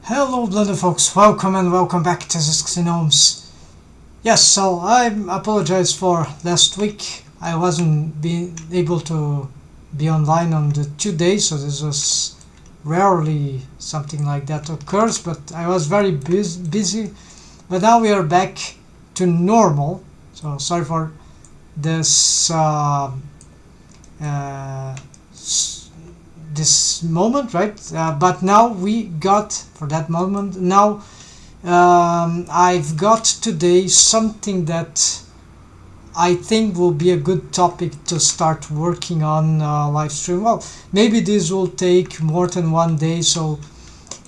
Hello Blender folks, welcome and welcome back to Pxy-STREAM. Yes, so I apologize for last week. I wasn't able to be online on the 2 days, so this was rarely something like that occurs, but I was very busy. But now we are back to normal, so sorry for this this moment, right? But now we got for that moment. Now I've got today something that I think will be a good topic to start working on live stream. Well, maybe this will take more than 1 day, so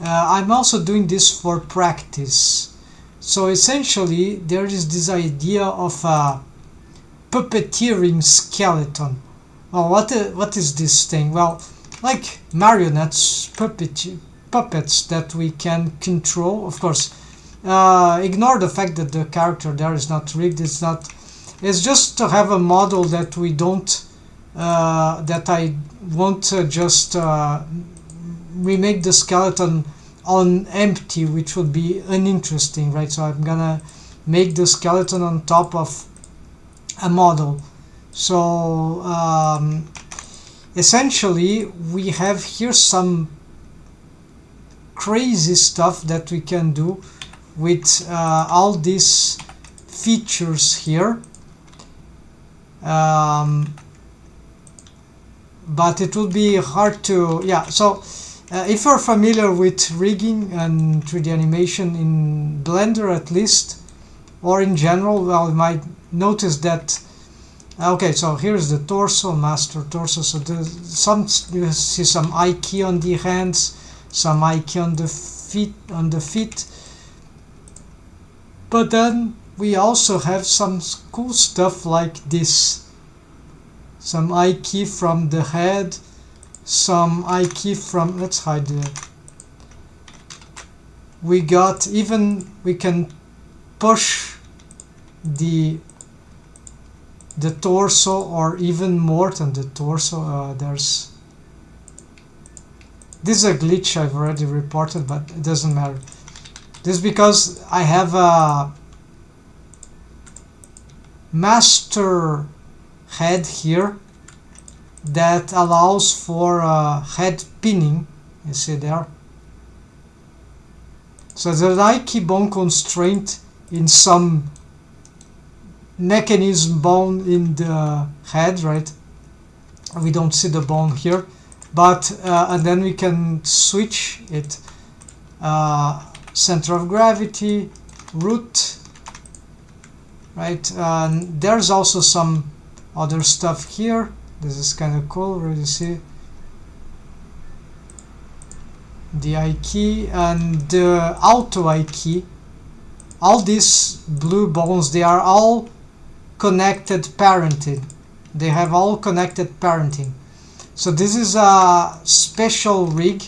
I'm also doing this for practice. So essentially there is this idea of a puppeteering skeleton. Well, what is this thing? Well, like marionettes, puppets that we can control. Of course, ignore the fact that the character there is not rigged. It's just to have a model that we don't that I won't just remake the skeleton on empty, which would be uninteresting, right? So I'm gonna make the skeleton on top of a model. So essentially we have here some crazy stuff that we can do with all these features here, but it will be hard to so if you're familiar with rigging and 3D animation in Blender at least, or in general, well, you might notice that. Okay, so here's the torso, master torso. So you see some eye key on the hands, some eye key on the feet. But then we also have some cool stuff like this. Some eye key from the head, some eye key from, let's hide the, we can push the torso, or even more than the torso. This is a glitch I've already reported, but it doesn't matter. This is because I have a master head here that allows for head pinning. You see there. So there's an eye key bone constraint in some mechanism bone in the head, right? We don't see the bone here, but and then we can switch it, center of gravity, root, right? There's also some other stuff here. This is kind of cool, where you see the eye key and the auto eye key. All these blue bones, they are all connected parenting. They have all connected parenting. So this is a special rig.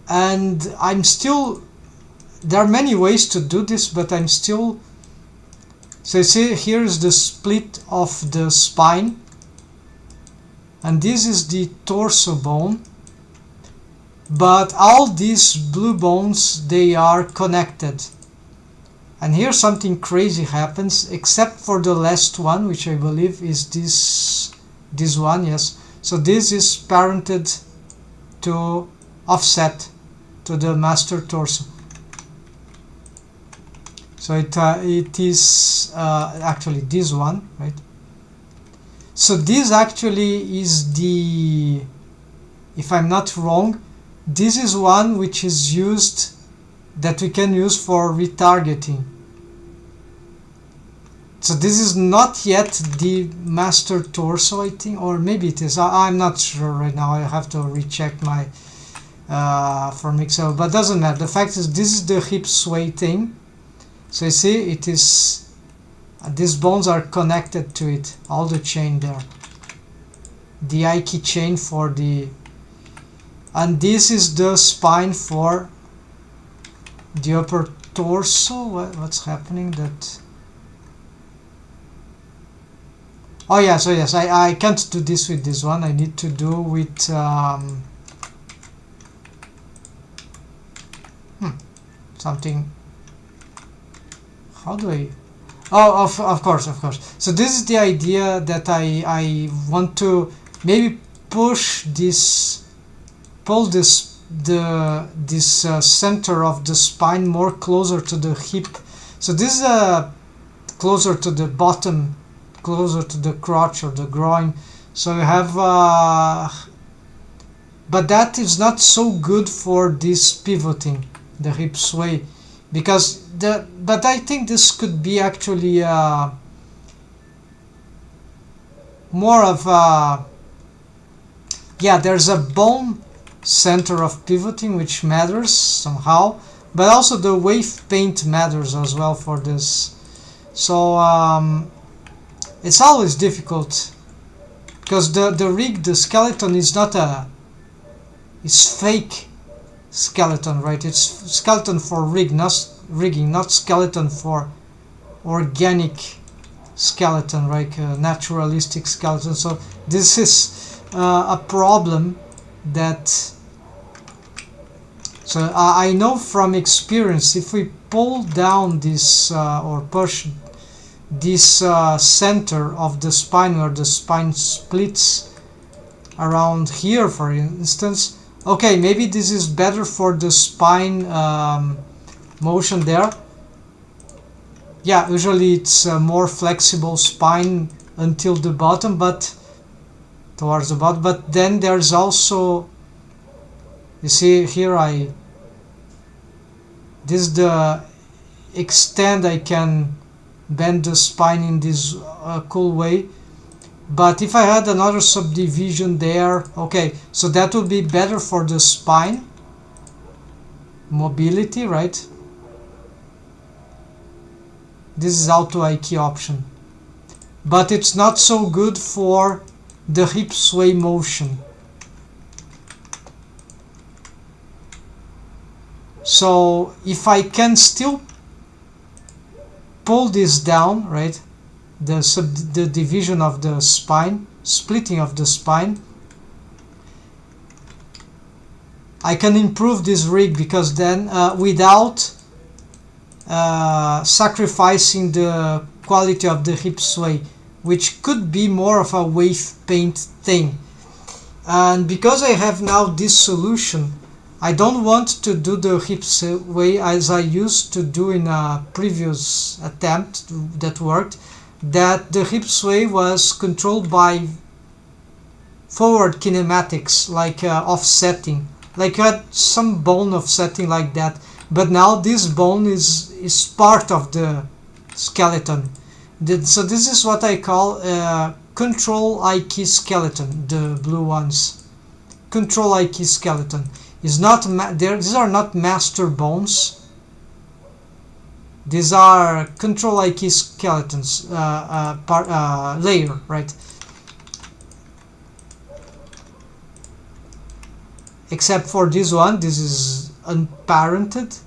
And there are many ways to do this, but so you see here is the split of the spine, and this is the torso bone. But all these blue bones, they are connected. And here something crazy happens, except for the last one, which I believe is this one, yes. So this is parented to offset to the master torso. So it is actually this one, right? So this actually is the, if I'm not wrong, this is one which is used, that we can use for retargeting. So this is not yet the master torso, I think, or maybe it is. I'm not sure right now. I have to recheck my from Excel, but doesn't matter. The fact is, this is the hip sway thing. So you see, it is, these bones are connected to it, all the chain there. The eye key chain for the, and this is the spine for the upper torso. What's happening? That Oh yeah, so yes, I can't do this with this one. I need to do with something. How do I? Oh, of course, of course. So this is the idea that I want to maybe push this, pull this center of the spine more closer to the hip. So this is closer to the bottom, closer to the crotch or the groin. So you have, but that is not so good for this pivoting, the hip sway, because but I think this could be actually more of yeah, there's a bone center of pivoting which matters somehow, but also the wave paint matters as well for this. So it's always difficult because the rig, the skeleton is not it's fake skeleton, right? It's skeleton for rigging, not skeleton for organic skeleton, right? Naturalistic skeleton. So this is a problem that, so I know from experience, if we pull down this or push this center of the spine where the spine splits around here, for instance, okay, maybe this is better for the spine motion there. Yeah, usually it's a more flexible spine until the bottom, but towards the bottom. But then there's also, you see here, this is the extent I can bend the spine in this cool way. But if I had another subdivision there, okay, so that would be better for the spine mobility, right? This is auto IK option, but it's not so good for the hip sway motion. So if I can still pull this down, right, the division of the spine, splitting of the spine, I can improve this rig, because then without sacrificing the quality of the hip sway, which could be more of a wave paint thing. And because I have now this solution, I don't want to do the hip sway as I used to do in a previous attempt that worked, that the hip sway was controlled by forward kinematics, like offsetting, like you had some bone offsetting like that. But now this bone is part of the skeleton. So this is what I call control IK skeleton, the blue ones. Control IK skeleton is not these are not master bones. These are control IK skeletons, layer, right? Except for this one, this is unparented.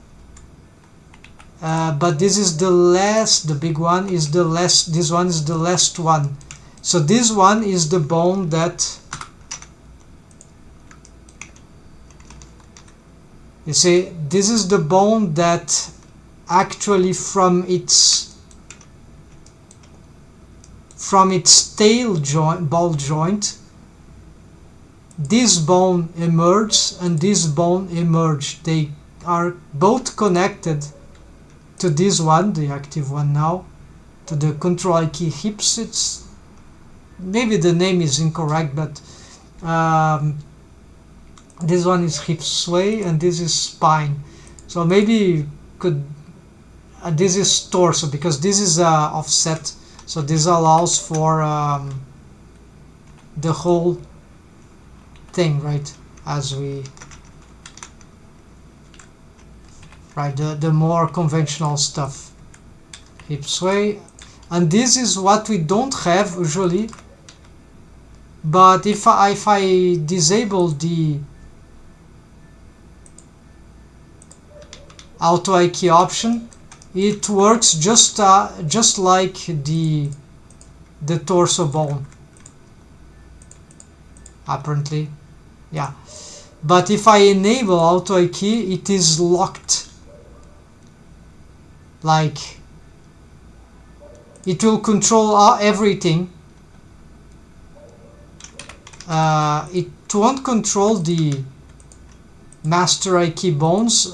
But this is the last, the big one is the last, this one is the last one. So this one is the bone that, you see, this is the bone that actually from its tail joint, ball joint, this bone emerges and this bone emerge. They are both connected to this one, the active one now, to the control IK hips. It's maybe the name is incorrect, but this one is hip sway and this is spine. So maybe could this is torso, because this is offset. So this allows for the whole thing, right? As we the more conventional stuff, hip sway, and this is what we don't have usually. But if I disable the auto IK option, it works just like the the torso bone, apparently. Yeah, but if I enable auto key, it is locked. Like, it will control everything. It won't control the master IK bones,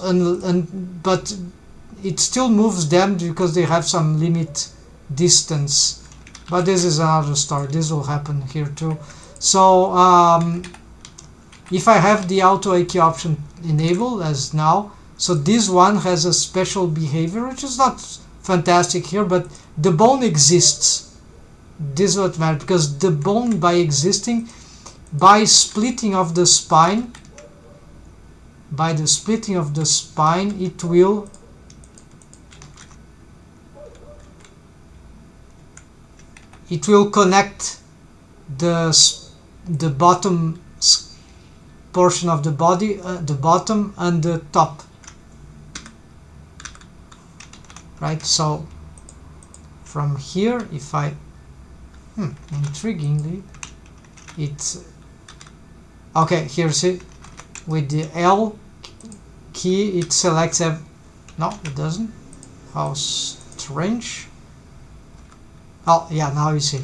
but it still moves them because they have some limit distance. But this is another story. This will happen here too. So if I have the auto IK option enabled as now, so this one has a special behavior, which is not fantastic here, but the bone exists. This is what matters, because the bone, by existing, by splitting of the spine, it will connect the bottom portion of the body, the bottom and the top, right? So from here, if I intriguingly, it's okay. Here, see, with the L key it selects no, it doesn't. How strange. Oh yeah, now you see.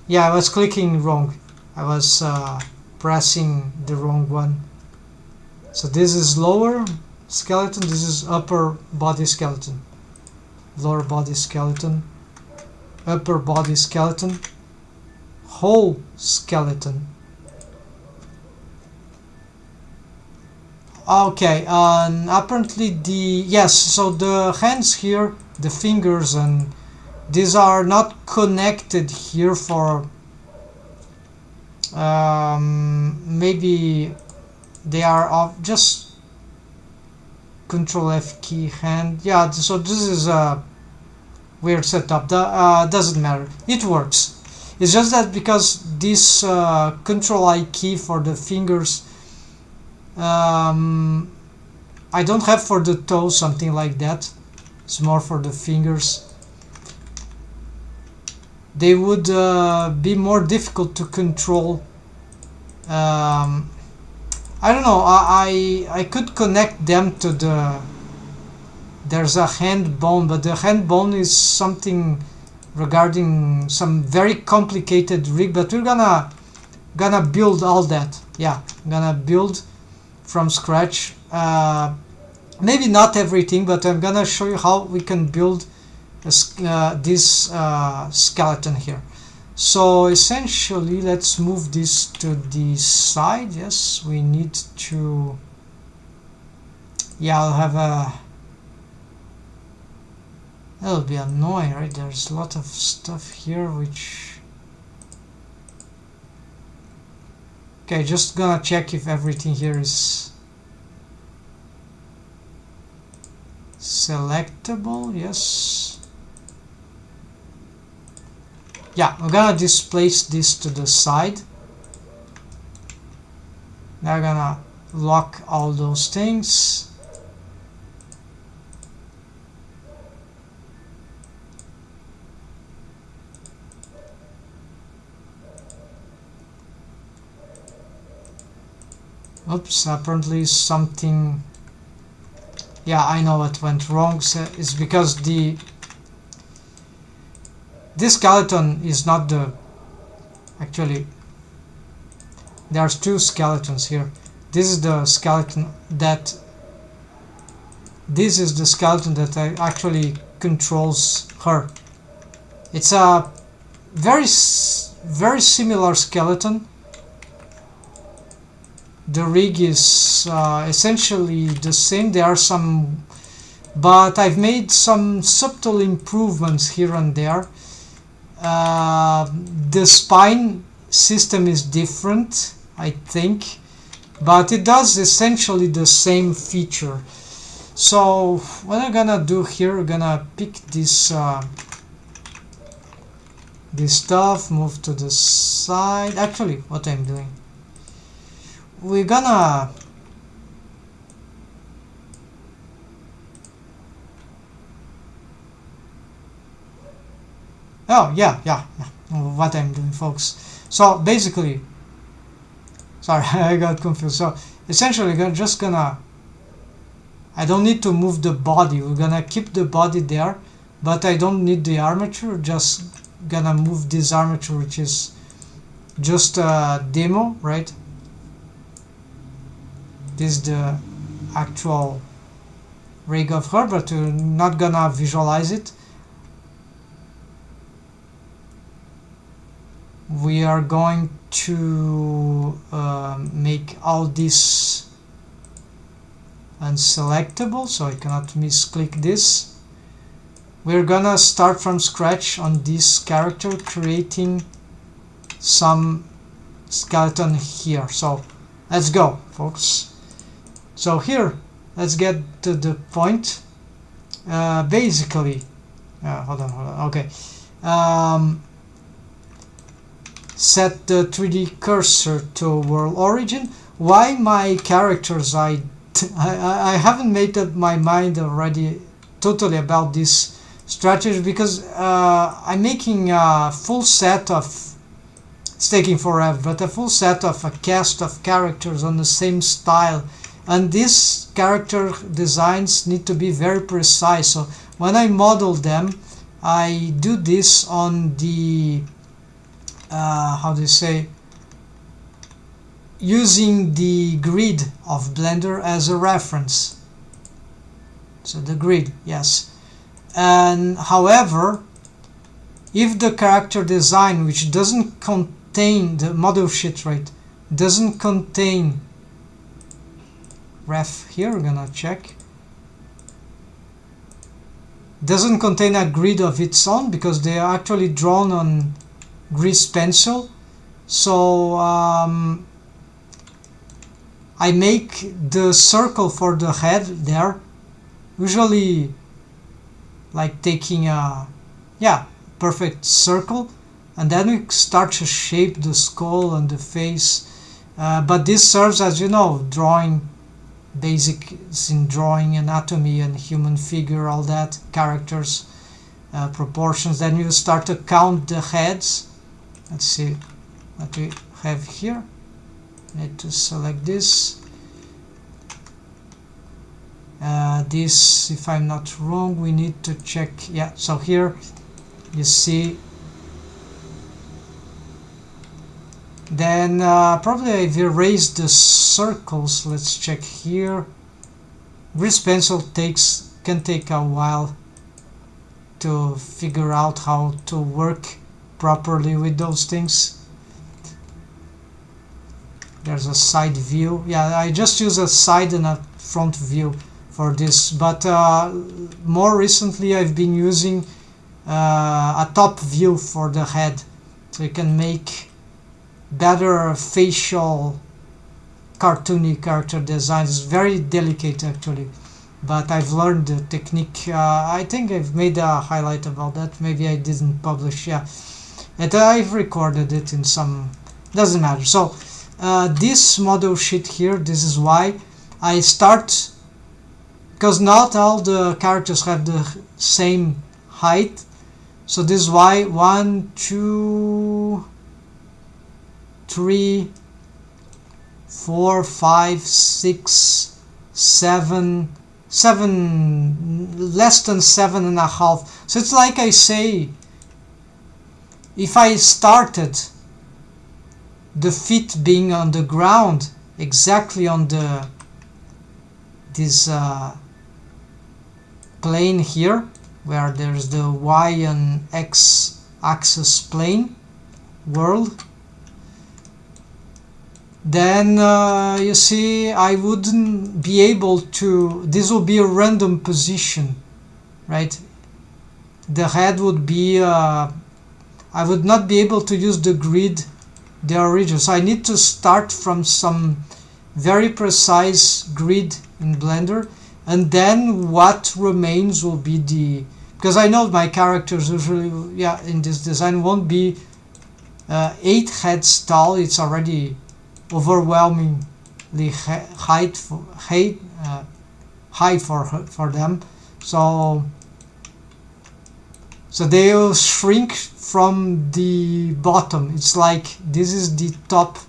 Yeah, I was clicking wrong. I was pressing the wrong one. So this is lower skeleton, this is upper body skeleton. Lower body skeleton, upper body skeleton, whole skeleton. Okay, apparently so the hands here, the fingers, and these are not connected here for maybe they are of just Control F key hand. Yeah, so this is a weird setup. Doesn't matter, it works. It's just that because this Control I key for the fingers, I don't have for the toes, something like that. It's more for the fingers. They would be more difficult to control. I don't know. I could connect them to there's a hand bone, but the hand bone is something regarding some very complicated rig. But we're gonna build all that. Yeah, gonna build from scratch. Maybe not everything, but I'm gonna show you how we can build this skeleton here. So essentially, let's move this to the side. Yes, we need to. Yeah, I'll have that'll be annoying, right? There's a lot of stuff here which. Okay, just gonna check if everything here is selectable. Yes. Yeah, I'm gonna displace this to the side. Now I'm gonna lock all those things. Oops, apparently something. Yeah, I know what went wrong. So it's because this skeleton is not the. Actually, there's two skeletons here. This is the skeleton that. This is the skeleton that actually controls her. It's a very similar skeleton. The rig is essentially the same. There are some, but I've made some subtle improvements here and there. The spine system is different, I think, but it does essentially the same feature. So what I'm gonna do here, I'm gonna pick this this stuff, move to the side. Actually, what I'm doing, we're gonna Oh yeah, what I'm doing, folks. So basically, sorry, I got confused. So essentially just gonna, I don't need to move the body, we're gonna keep the body there, but I don't need the armature, just gonna move this armature, which is just a demo, right? This is the actual rig of her, but we're not gonna visualize it. We are going to make all this unselectable, so I cannot misclick this. We're gonna start from scratch on this character, creating some skeleton here. So let's go, folks. So here, let's get to the point. Basically, hold on, okay. Set the 3D cursor to world origin. Why my characters, I haven't made up my mind already totally about this strategy, because I'm making a full set of, it's taking forever, but a full set of a cast of characters on the same style, and these character designs need to be very precise. So when I model them, I do this on the how do you say, using the grid of Blender as a reference. So the grid, yes. And however, if the character design, which doesn't contain the model sheet, right, doesn't contain ref, here we're gonna check, doesn't contain a grid of its own, because they are actually drawn on grease pencil. So I make the circle for the head there, usually like taking a perfect circle, and then we start to shape the skull and the face. But this serves as, you know, drawing basics in drawing anatomy and human figure, all that, characters, proportions. Then you start to count the heads. Let's see what we have here. Need to select this. This, if I'm not wrong, we need to check. Yeah, so here you see. Then probably I've erased the circles. Let's check here. Grease pencil can take a while to figure out how to work properly with those things. There's a side view. Yeah, I just use a side and a front view for this, but more recently I've been using a top view for the head, so you can make better facial cartoony character designs. It's very delicate actually, but I've learned the technique. I think I've made a highlight about that. Maybe I didn't publish. Yeah, and I've recorded it in some, doesn't matter. So this model sheet here, this is why I start, because not all the characters have the same height. So this is why 1, 2, 3, 4, 5, 6, 7, less than 7.5. So it's like I say, if I started the feet being on the ground, exactly on the this plane here, where there's the Y and X axis plane world, then you see I wouldn't be able to, this will be a random position, right? The head would be, I would not be able to use the grid, the original. So I need to start from some very precise grid in Blender, and then what remains will be the, because I know my characters usually, yeah, in this design won't be 8 heads tall. It's already overwhelmingly high for them. So So they will shrink from the bottom. It's like this is the top.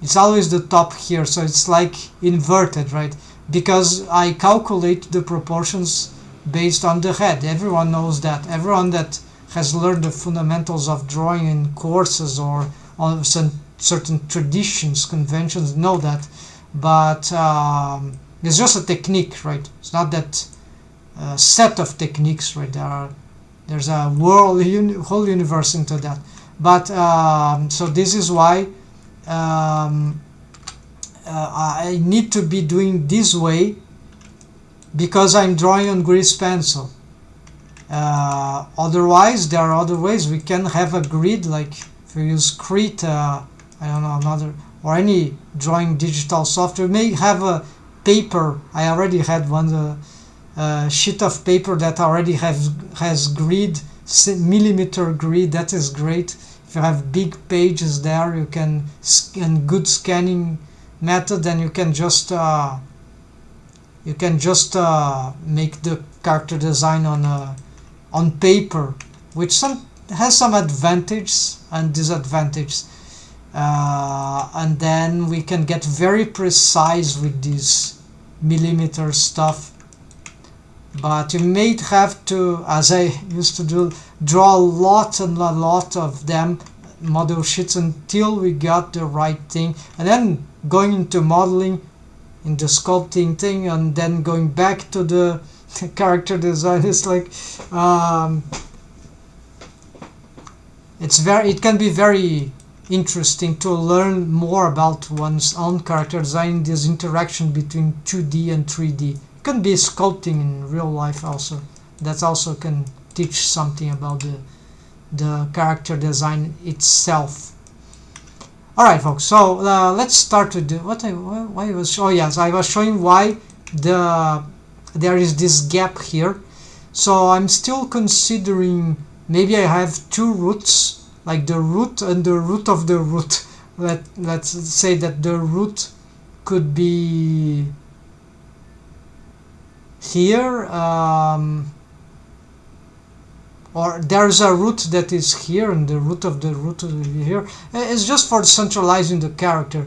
It's always the top here, so it's like inverted, right? Because I calculate the proportions based on the head. Everyone knows that. Everyone that has learned the fundamentals of drawing in courses or on some certain traditions, conventions know that. But it's just a technique, right? It's not that set of techniques, right? There's a whole universe into that. But so this is why I need to be doing this way, because I'm drawing on grease pencil. Otherwise, there are other ways. We can have a grid, like if you use Krita, I don't know, another, or any drawing digital software. You may have a paper. I already had one sheet of paper that already has grid, millimeter grid. That is great. If you have big pages there, you can scan, good scanning method, then you can just make the character design on paper, which has some advantages and disadvantages, and then we can get very precise with this millimeter stuff. But you may have to, as I used to do, draw a lot and a lot of them, model sheets, until we got the right thing, and then going into modeling, in the sculpting thing, and then going back to the character design. It's like it can be very interesting to learn more about one's own character design, this interaction between 2D and 3D. It can be sculpting in real life also. That also can teach something about the character design itself. Alright folks, so let's start with I was showing why there is this gap here. So I'm still considering, maybe I have two roots, like the root and the root of the root. Let's say that the root could be here, or there's a root that is here, and the root of the root will be here. It's just for centralizing the character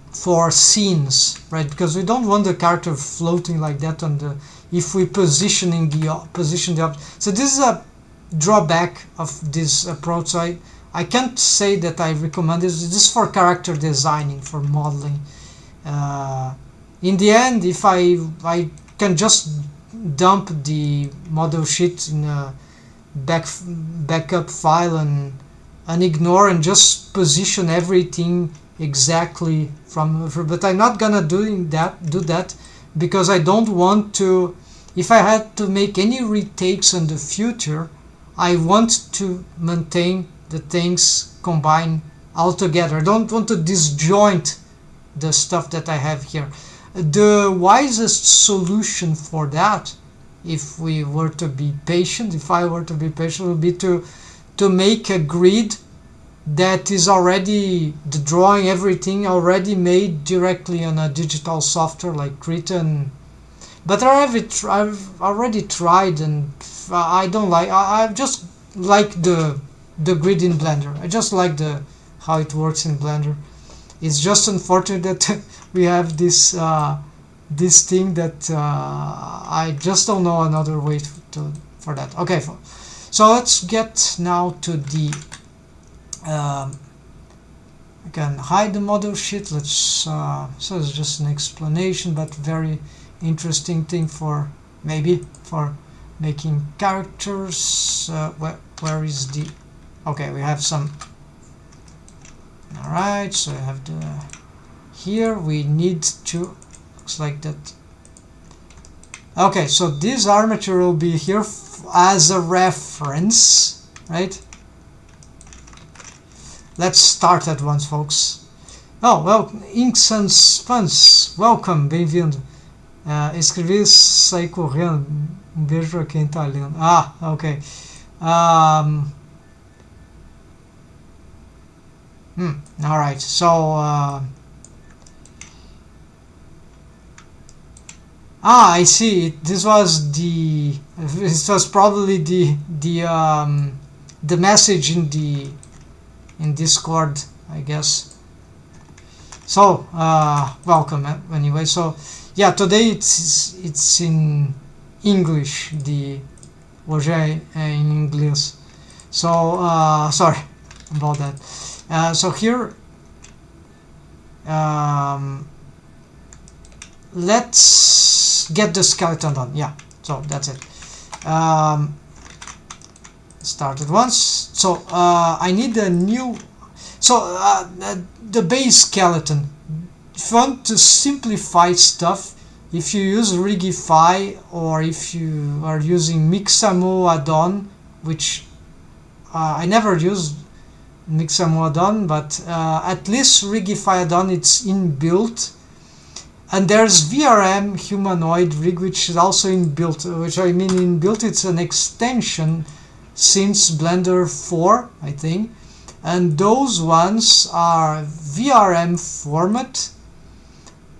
for scenes, right? Because we don't want the character floating like that on the, if we position the object. So this is a drawback of this approach. So I can't say that I recommend this. This is for character designing, for modeling. In the end, if I can just dump the model sheet in a backup file and ignore and just position everything exactly from, but I'm not gonna do that because I don't want to. If I had to make any retakes in the future, I want to maintain the things combined all together. I don't want to disjoint the stuff that I have here. The wisest solution for that, if we were to be patient, if I were to be patient, would be to make a grid that is already, the drawing, everything already made directly on a digital software like Krita. But I've already tried, and I don't like. I just like the grid in Blender. I just like how it works in Blender. It's just unfortunate that we have this thing that I just don't know another way for that. Okay, so let's get now to the. I can hide the model sheet. Let's. So it's just an explanation, but very interesting thing for making characters. Where is the? Okay, we have some. Alright, so I have the, here we need to, looks like that. Okay, so this armature will be here as a reference, right? Let's start at once, folks. Oh, well, Inks and Spans, welcome, bem-vindo. Escrevi, saí correndo, beijo pra quem tá lendo. Ah, ok. Alright, so I see. This was the It was probably the message in Discord, I guess. So welcome anyway. So yeah, today it's in English, the hoje em inglês. So sorry about that. So here let's get the skeleton done. Yeah, so that's it. Start at once. So I need a new, so the base skeleton. If you want to simplify stuff, if you use Rigify, or if you are using Mixamo add-on, which I never used Mixamo add-on, but at least Rigify add-on, it's inbuilt. And there's VRM humanoid rig, which is also inbuilt, which I mean inbuilt, it's an extension since Blender 4, I think. And those ones are VRM format,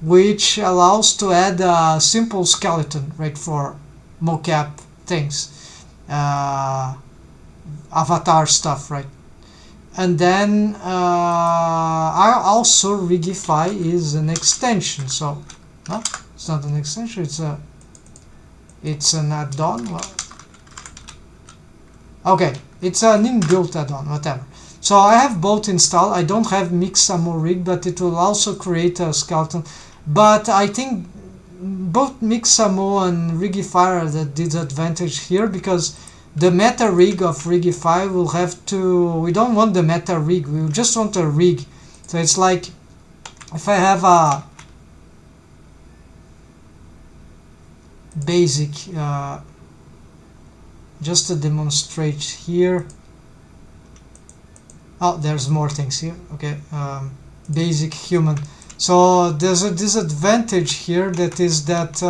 which allows to add a simple skeleton, right, for mocap things, avatar stuff, right? And then also Rigify is an extension. So no, it's not an extension, it's an add-on. Okay, it's an inbuilt add-on, whatever. So I have both installed. I don't have Mixamo rig, but it will also create a skeleton. But I think both Mixamo and Rigify are the disadvantage here, because the meta rig of Rigify will have to, we don't want the meta rig, we just want a rig. So it's like if I have a basic, just to demonstrate here. Oh, there's more things here. Okay, basic human. So there's a disadvantage here, that is that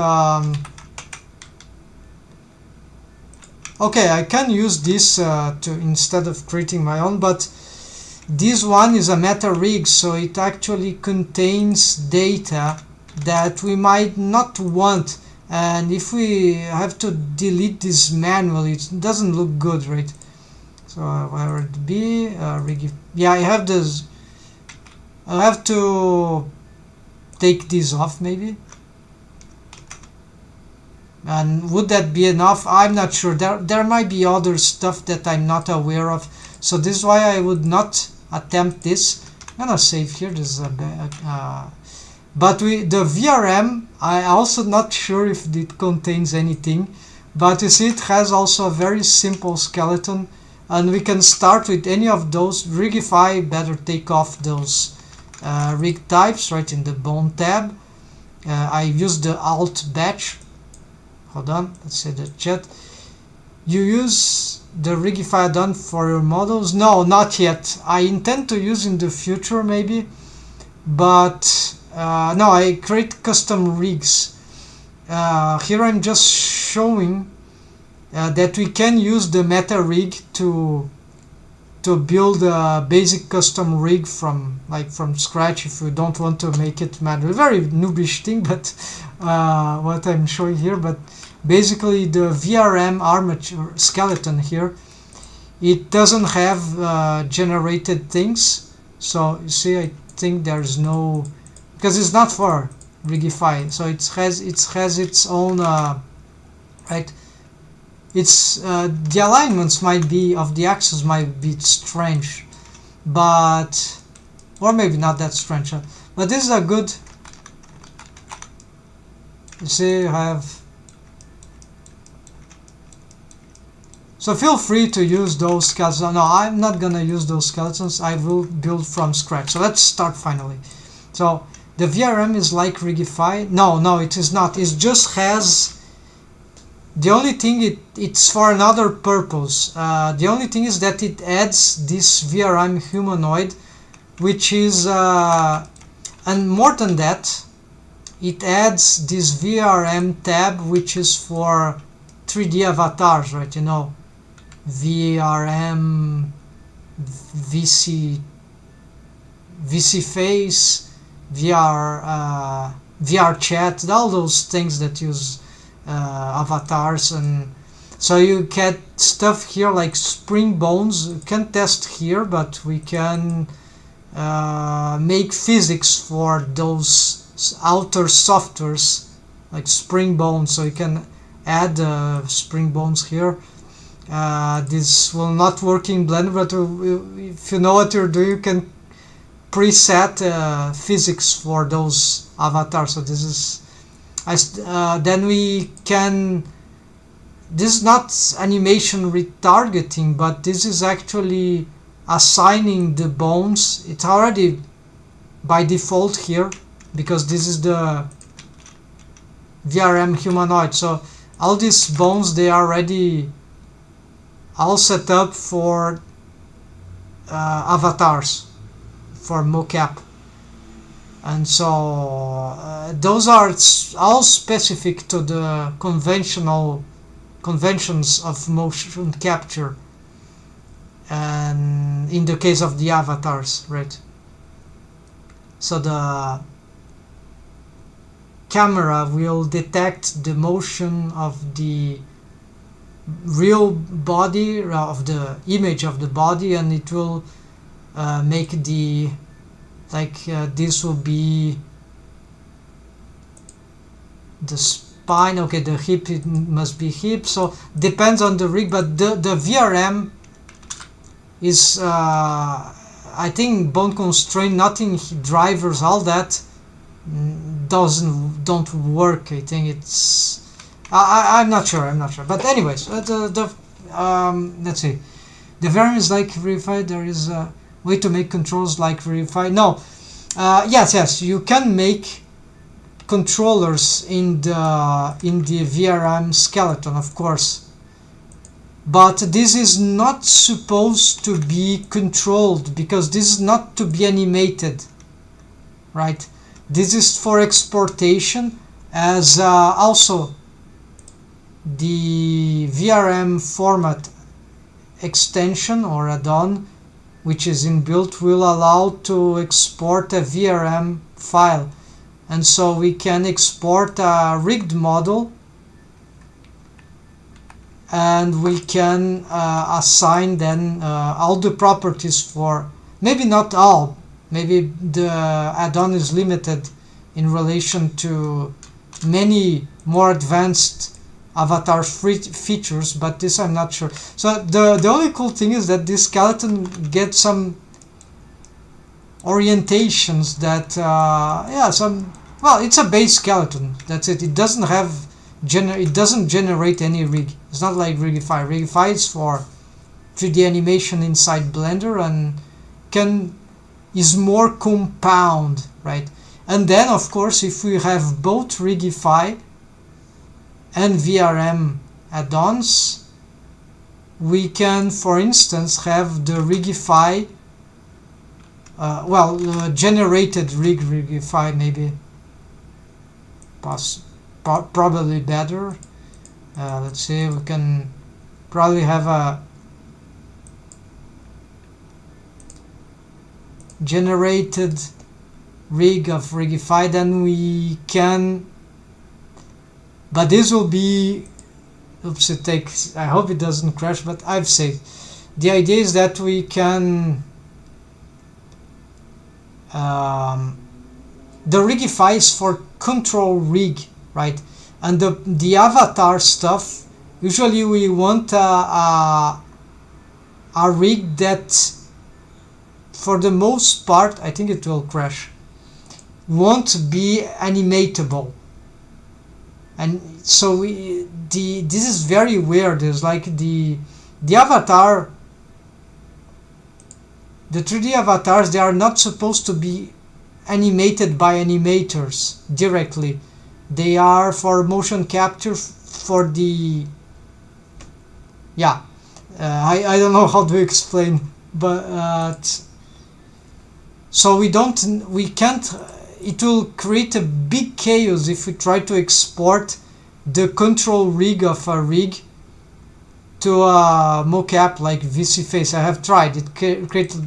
okay, I can use this to instead of creating my own, but this one is a meta rig, so it actually contains data that we might not want, and if we have to delete this manually, it doesn't look good, right? So where would it be? Yeah, I have this. I'll have to take this off maybe. And would that be enough? I'm not sure. There might be other stuff that I'm not aware of. So this is why I would not attempt this. I'm gonna save here. This is but the VRM, I also not sure if it contains anything. But you see, it has also a very simple skeleton, and we can start with any of those. Rigify, better take off those rig types right in the bone tab. I use the alt batch. Hold on, let's say the chat. You use the Rigify add-on for your models? No, not yet. I intend to use in the future maybe, but no, I create custom rigs. Here I'm just showing that we can use the meta rig to build a basic custom rig from scratch if you don't want to make it manual. Very noobish thing, but what I'm showing here. But basically the VRM armature skeleton here, it doesn't have generated things. So you see, I think there's no, because it's not for Rigify, so it has its own right. It's the alignments might be of the axes might be strange, but or maybe not that strange. But this is a good. You see, I have. So feel free to use those skeletons. No, I'm not gonna use those skeletons. I will build from scratch. So let's start finally. So the VRM is like Rigify. No, it is not. It just has. The only thing it's for another purpose. The only thing is that it adds this VRM humanoid, which is and more than that, it adds this VRM tab, which is for 3D avatars, right? You know, VRM, VC face, VR chat, all those things that use avatars, and So you get stuff here like spring bones. You can test here, but we can make physics for those outer softwares like spring bones. So you can add spring bones here. This will not work in Blender, but if you know what you're doing, you can preset physics for those avatars. So this is then we can, this is not animation retargeting, but this is actually assigning the bones. It's already by default here because this is the VRM humanoid. So all these bones, they are already all set up for avatars, for mocap. And so those are all specific to the conventions of motion capture, and in the case of the avatars, right? So the camera will detect the motion of the real body, of the image of the body, and it will make the, like this will be the spine. Okay, the hip, it must be hip. So depends on the rig, but the VRM is I think bone constraint, nothing, drivers, all that don't work. I think it's I'm not sure, but anyways, let's see. The VRM is like verify. There is a way to make controls like verify. No, yes, you can make controllers in the VRM skeleton, of course, but this is not supposed to be controlled because this is not to be animated, right? This is for exportation, as also the VRM format extension or add-on, which is inbuilt, will allow to export a VRM file, and so we can export a rigged model, and we can assign then all the properties for, maybe not all, maybe the add-on is limited in relation to many more advanced avatar features, but this I'm not sure. So the only cool thing is that this skeleton gets some orientations that well, it's a base skeleton, that's it. It doesn't have it doesn't generate any rig. It's not like Rigify. Rigify is for 3D animation inside Blender and is more compound, right? And then of course, if we have both Rigify and VRM add-ons, we can, for instance, have the Rigify, generated Rigify, maybe probably better. Let's see, we can probably have a generated rig of Rigify, then we can, but this will be, oops, it takes, I hope it doesn't crash, but I've said the idea is that we can the Rigify is for control rig, right? And the avatar stuff, usually we want a rig that, for the most part, I think it will crash, won't be animatable. And so this is very weird. It's like the avatar, the 3D avatars, they are not supposed to be animated by animators directly. They are for motion capture, for the, yeah, I don't know how to explain, but so we can't, it will create a big chaos if we try to export the control rig of a rig to a mocap like VC Face. I have tried, it created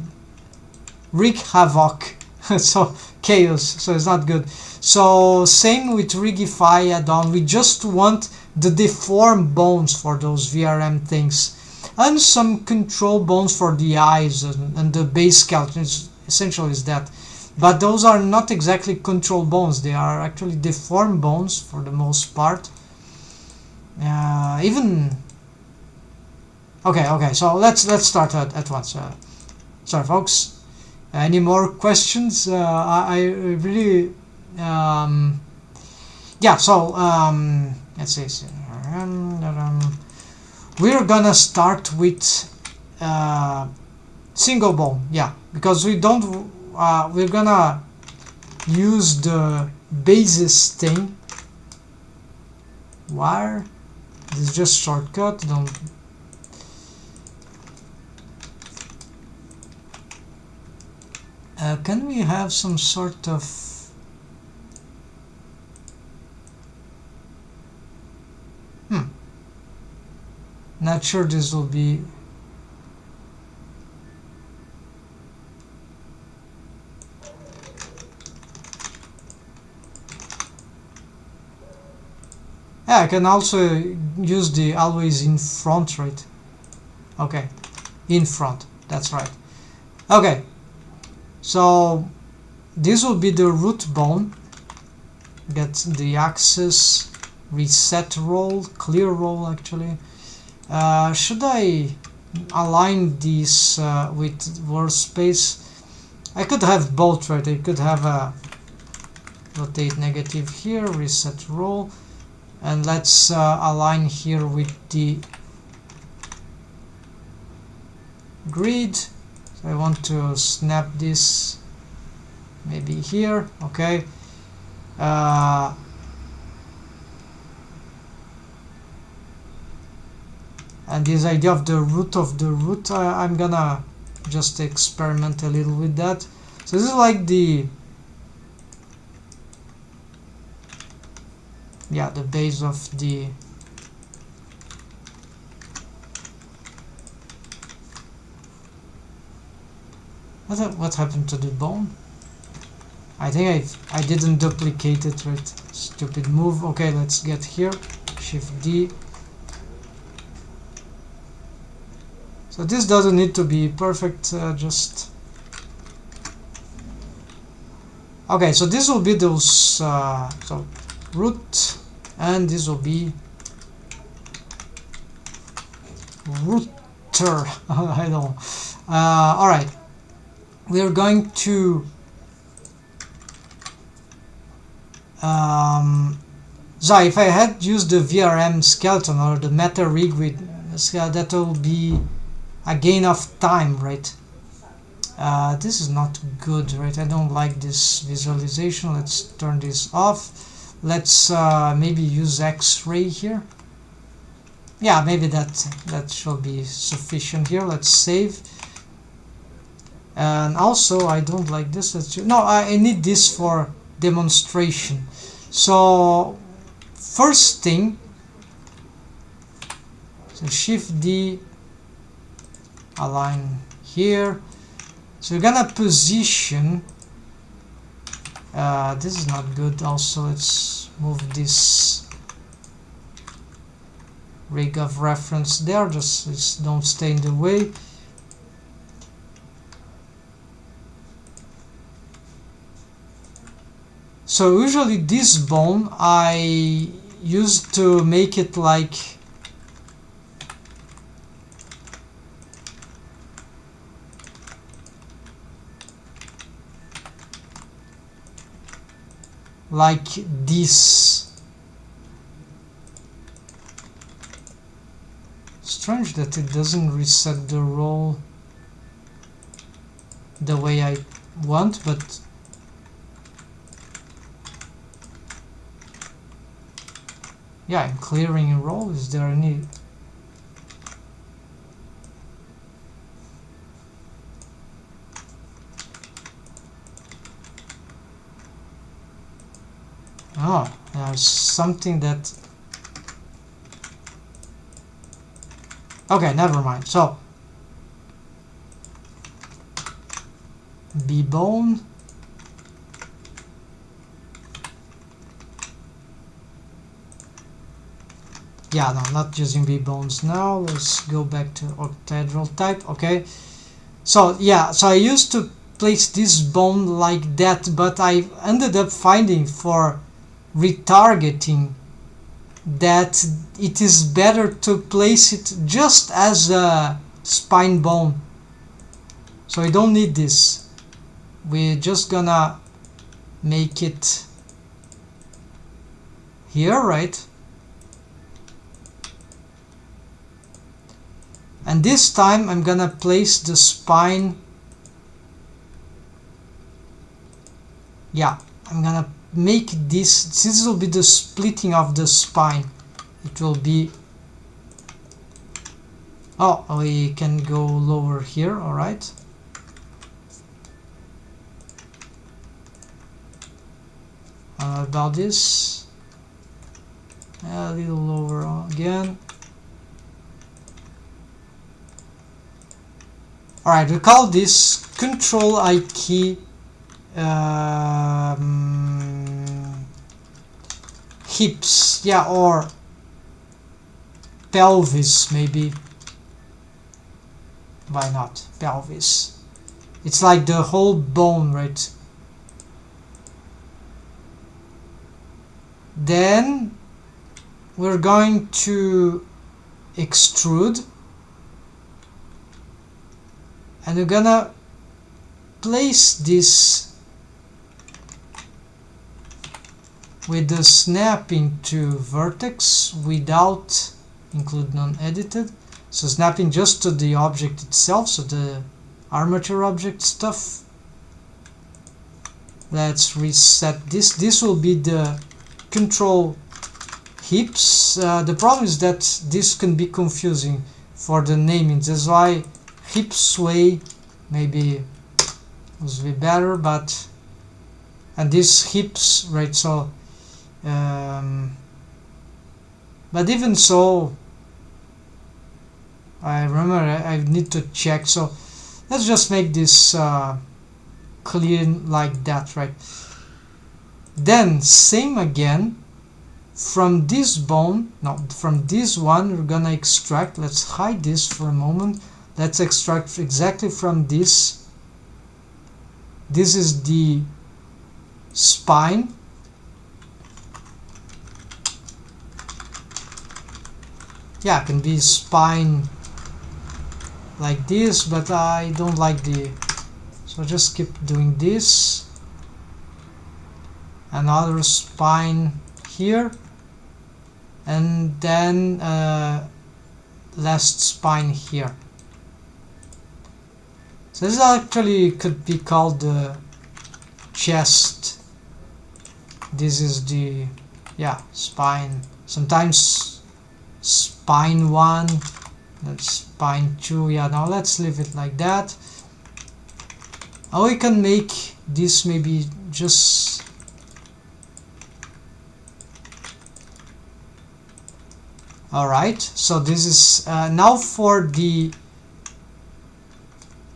rig havoc, so chaos, so it's not good. So same with Rigify add-on, we just want the deformed bones for those VRM things, and some control bones for the eyes and the base skeleton. Essentially is that, but those are not exactly control bones. They are actually deformed bones for the most part. Even okay. So let's start at once. Sorry, folks. Any more questions? I really yeah. So let's see. We're gonna start with single bone. Yeah, because we don't. We're gonna use the basis thing. Wire. This is just shortcut. Don't. Can we have some sort of not sure this will be I can also use the always in front, right? Okay, in front, that's right. Okay, so this will be the root bone. Get the axis, reset roll, clear roll actually. Should I align these with workspace? I could have both, right? I could have a rotate negative here, reset roll, and let's align here with the grid. So I want to snap this maybe here. Okay. And this idea of the root, I'm gonna just experiment a little with that. So this is like the base of the what happened to the bone? I think I didn't duplicate it, right? Stupid move. Okay, let's get here. Shift D. So this doesn't need to be perfect, just okay. So this will be those so root, and this will be rooter. I don't know. All right, we are going to so if I had used the VRM skeleton or the meta rig with that will be a gain of time, right? This is not good, right? I don't like this visualization. Let's turn this off. Let's maybe use X-ray here. Yeah, maybe that should be sufficient here. Let's save. And also I don't like this. I need this for demonstration. So first thing, so Shift D, align here. So we're gonna position this is not good. Also, let's move this rig of reference there, just don't stay in the way. So usually this bone I used to make it like this. Strange that it doesn't reset the roll the way I want, but yeah, I'm clearing a roll. Is there any oh, there's something that okay, never mind. So B bone, Yeah, no, not using B bones now. Let's go back to octahedral type. Okay, so yeah, so I used to place this bone like that, but I ended up finding for retargeting that it is better to place it just as a spine bone. So we don't need this. We're just gonna make it here, right? And this time I'm gonna place the spine. Yeah, I'm gonna make this will be the splitting of the spine. It will be, oh, we can go lower here. All right, about this, a little lower again. All right, we call this control I key hips, yeah, or pelvis, maybe. Why not pelvis? It's like the whole bone, right? Then we're going to extrude, and we're gonna place this with the snapping to vertex without include non-edited. So snapping just to the object itself, so the armature object stuff. Let's reset this. This will be the control hips. The problem is that this can be confusing for the naming. That's why hip sway maybe was be better, but and this hips, right? So but even so, I remember I need to check. So let's just make this clean like that, right? Then same again, from this bone, no, from this one we're gonna extract. Let's hide this for a moment. Let's extract exactly from this. This is the spine. Yeah, it can be spine like this, but I don't like the, so just keep doing this. Another spine here, and then last spine here. So this actually could be called the chest. This is the, yeah, spine. Sometimes spine 1, that's spine 2. Yeah, now let's leave it like that. Or we can make this maybe just alright. So this is now for the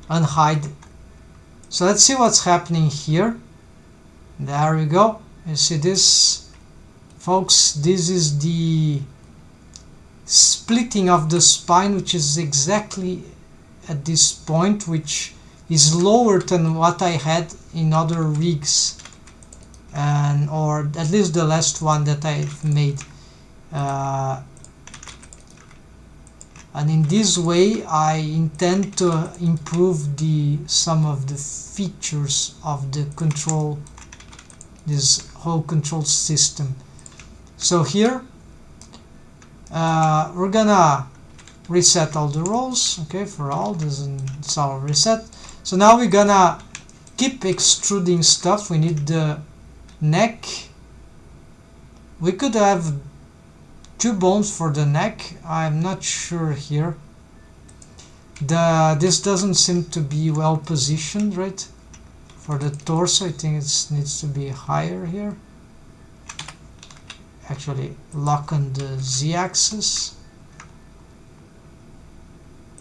unhide. So let's see what's happening here. There we go. You see this, folks? This is the splitting of the spine, which is exactly at this point, which is lower than what I had in other rigs, and or at least the last one that I've made. And in this way I intend to improve some of the features of the control, this whole control system. So here we're gonna reset all the rows, okay, for all this, and it's all reset. So now we're gonna keep extruding stuff. We need the neck. We could have 2 bones for the neck. I'm not sure here. This doesn't seem to be well positioned, right? For the torso, I think it needs to be higher here. Actually, lock on the z-axis.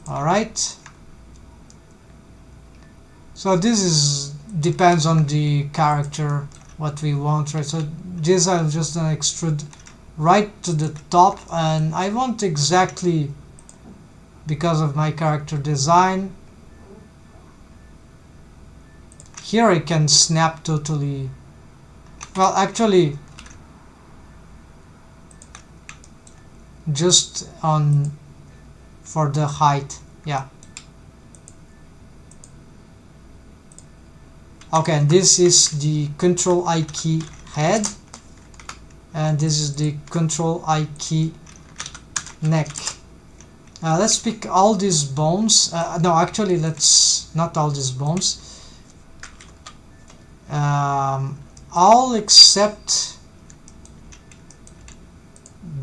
All right. So this depends on the character, what we want, right? So this I'm just gonna extrude right to the top, and I want exactly, because of my character design, here I can snap totally. Well, actually, just on for the height, yeah. Okay, and this is the Control I key head, and this is the Control I key neck. Let's pick all these bones. No, actually, let's not all these bones. All except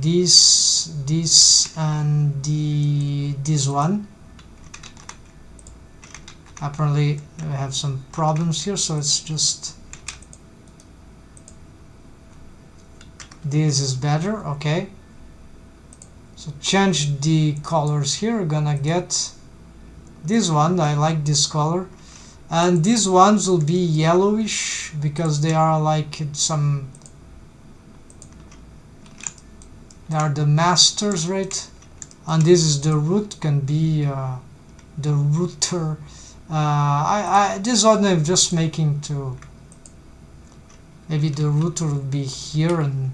this and this one. Apparently we have some problems here, so it's just this is better. Okay, so change the colors here. We're gonna get this one. I like this color, and these ones will be yellowish because they are like some, they are the masters, right? And this is the root, can be the router. This one I'm just making to, maybe the router will be here, and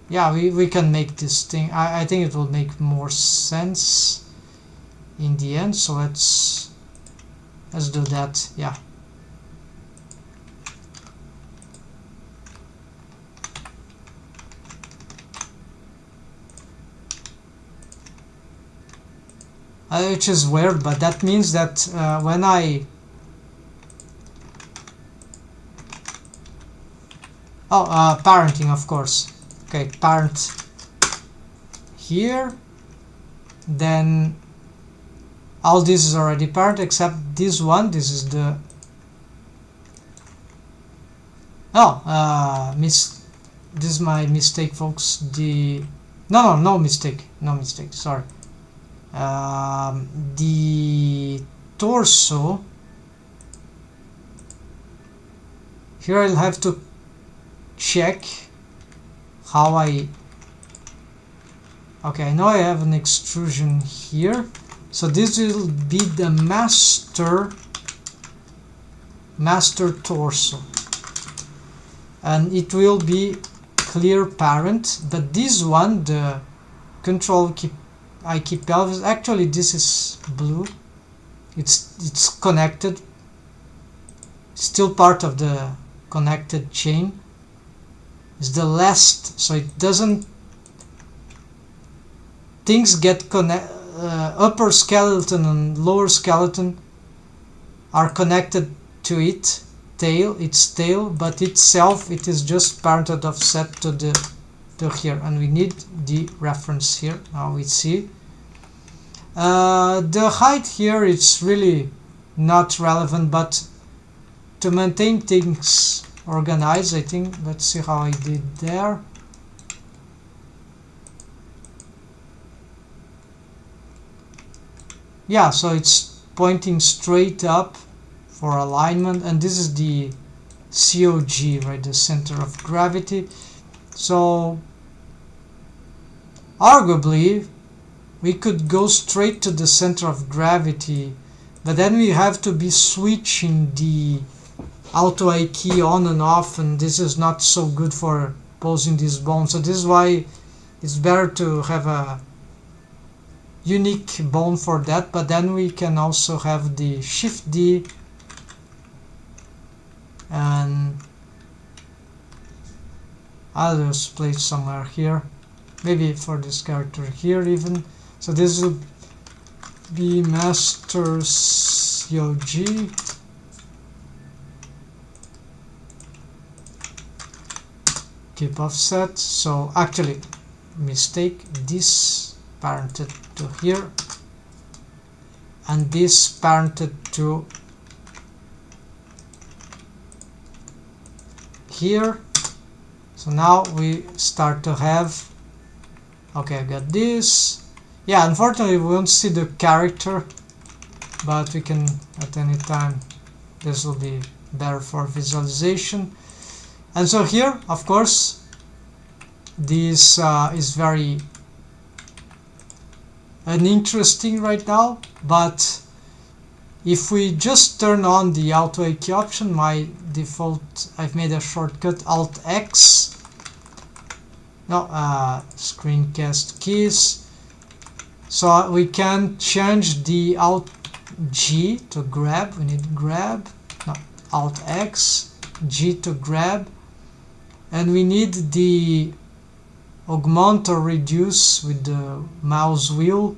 yeah, we can make this thing. I think it will make more sense in the end, so let's do that. Yeah, which is weird, but that means that when I parenting, of course. Okay, parent here, then all this is already parent except this one. This is the this is my mistake, folks. The no mistake, sorry. The torso, here I'll have to check how I I know I have an extrusion here, so this will be the master torso, and it will be clear parent. But this one, the Control I key pelvis, actually this is blue, it's connected, still part of the connected chain. It's the last, so it doesn't, things get upper skeleton and lower skeleton are connected to its tail, but itself, it is just parented offset to here, and we need the reference here. Now we see the height here, it's really not relevant, but to maintain things organized, I think, let's see how I did there. Yeah, so it's pointing straight up for alignment, and this is the COG, right, the center of gravity. So arguably we could go straight to the center of gravity, but then we have to be switching the auto I key on and off, and this is not so good for posing this bone. So this is why it's better to have a unique bone for that. But then we can also have the Shift D, and I'll just place somewhere here, maybe for this character here even. So this will be master COG, keep offset. So actually, mistake, this parented to here, and this parented to here. So now we start to have, okay, I got this. Yeah, unfortunately we won't see the character, but we can at any time, this will be better for visualization. And so here, of course, This is very uninteresting right now, but if we just turn on the auto key option, my default, I've made a shortcut Alt X, no, screencast keys, so we can change the Alt G to grab, we need grab, no, Alt X, G to grab, and we need the augment or reduce with the mouse wheel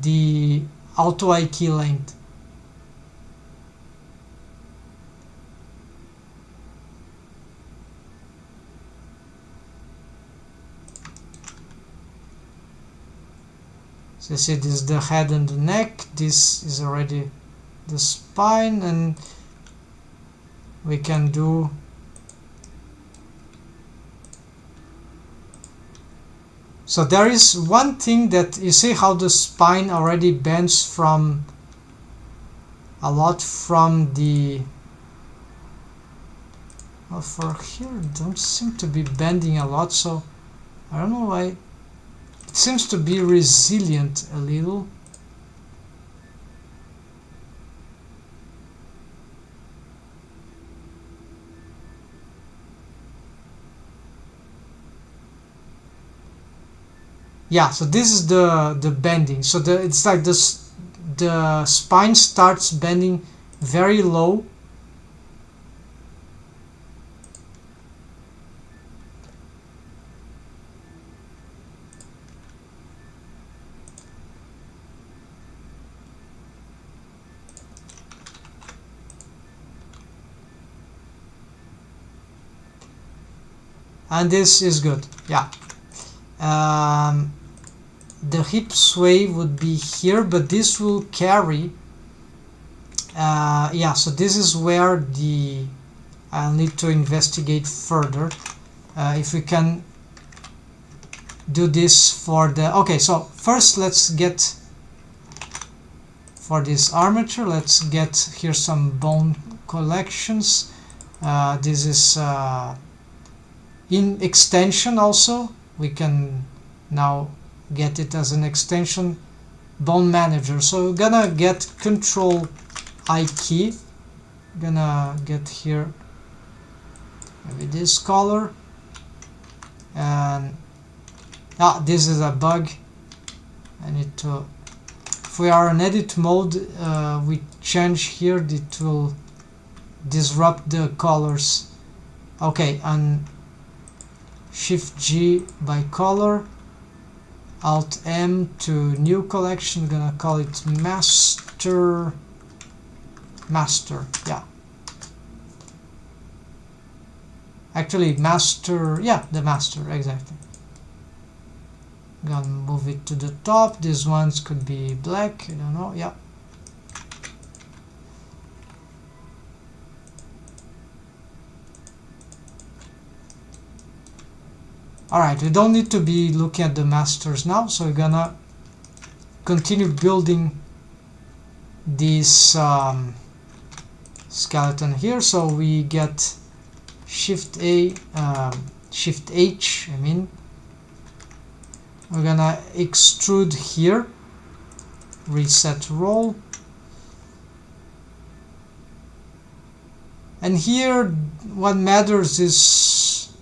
the auto key length. So you see, this is the head and the neck, this is already the spine, and we can do so. There is one thing that you see how the spine already bends from a lot from the for here don't seem to be bending a lot, so I don't know why. It seems to be resilient a little. Yeah, so this is the bending. So it's like this, the spine starts bending very low. And this is good, yeah. The hip sway would be here, but this will carry. Yeah, so this is where the I'll need to investigate further if we can do this for the. Okay, so first let's get for this armature. Let's get here some bone collections. This is in extension also. We can now get it as an extension, bone manager. So we're gonna get Control I key, gonna get here maybe this color, and this is a bug. I need to, if we are in edit mode, we change here, it will disrupt the colors. Okay, and Shift G by color, Alt M to new collection. We're gonna call it master, yeah. Actually master, yeah, the master, exactly. Gonna move it to the top. These ones could be black, I don't know, yeah. Alright, we don't need to be looking at the masters now, so we're gonna continue building this skeleton here. So we get Shift A, Shift H, I mean. We're gonna extrude here, reset roll. And here what matters is,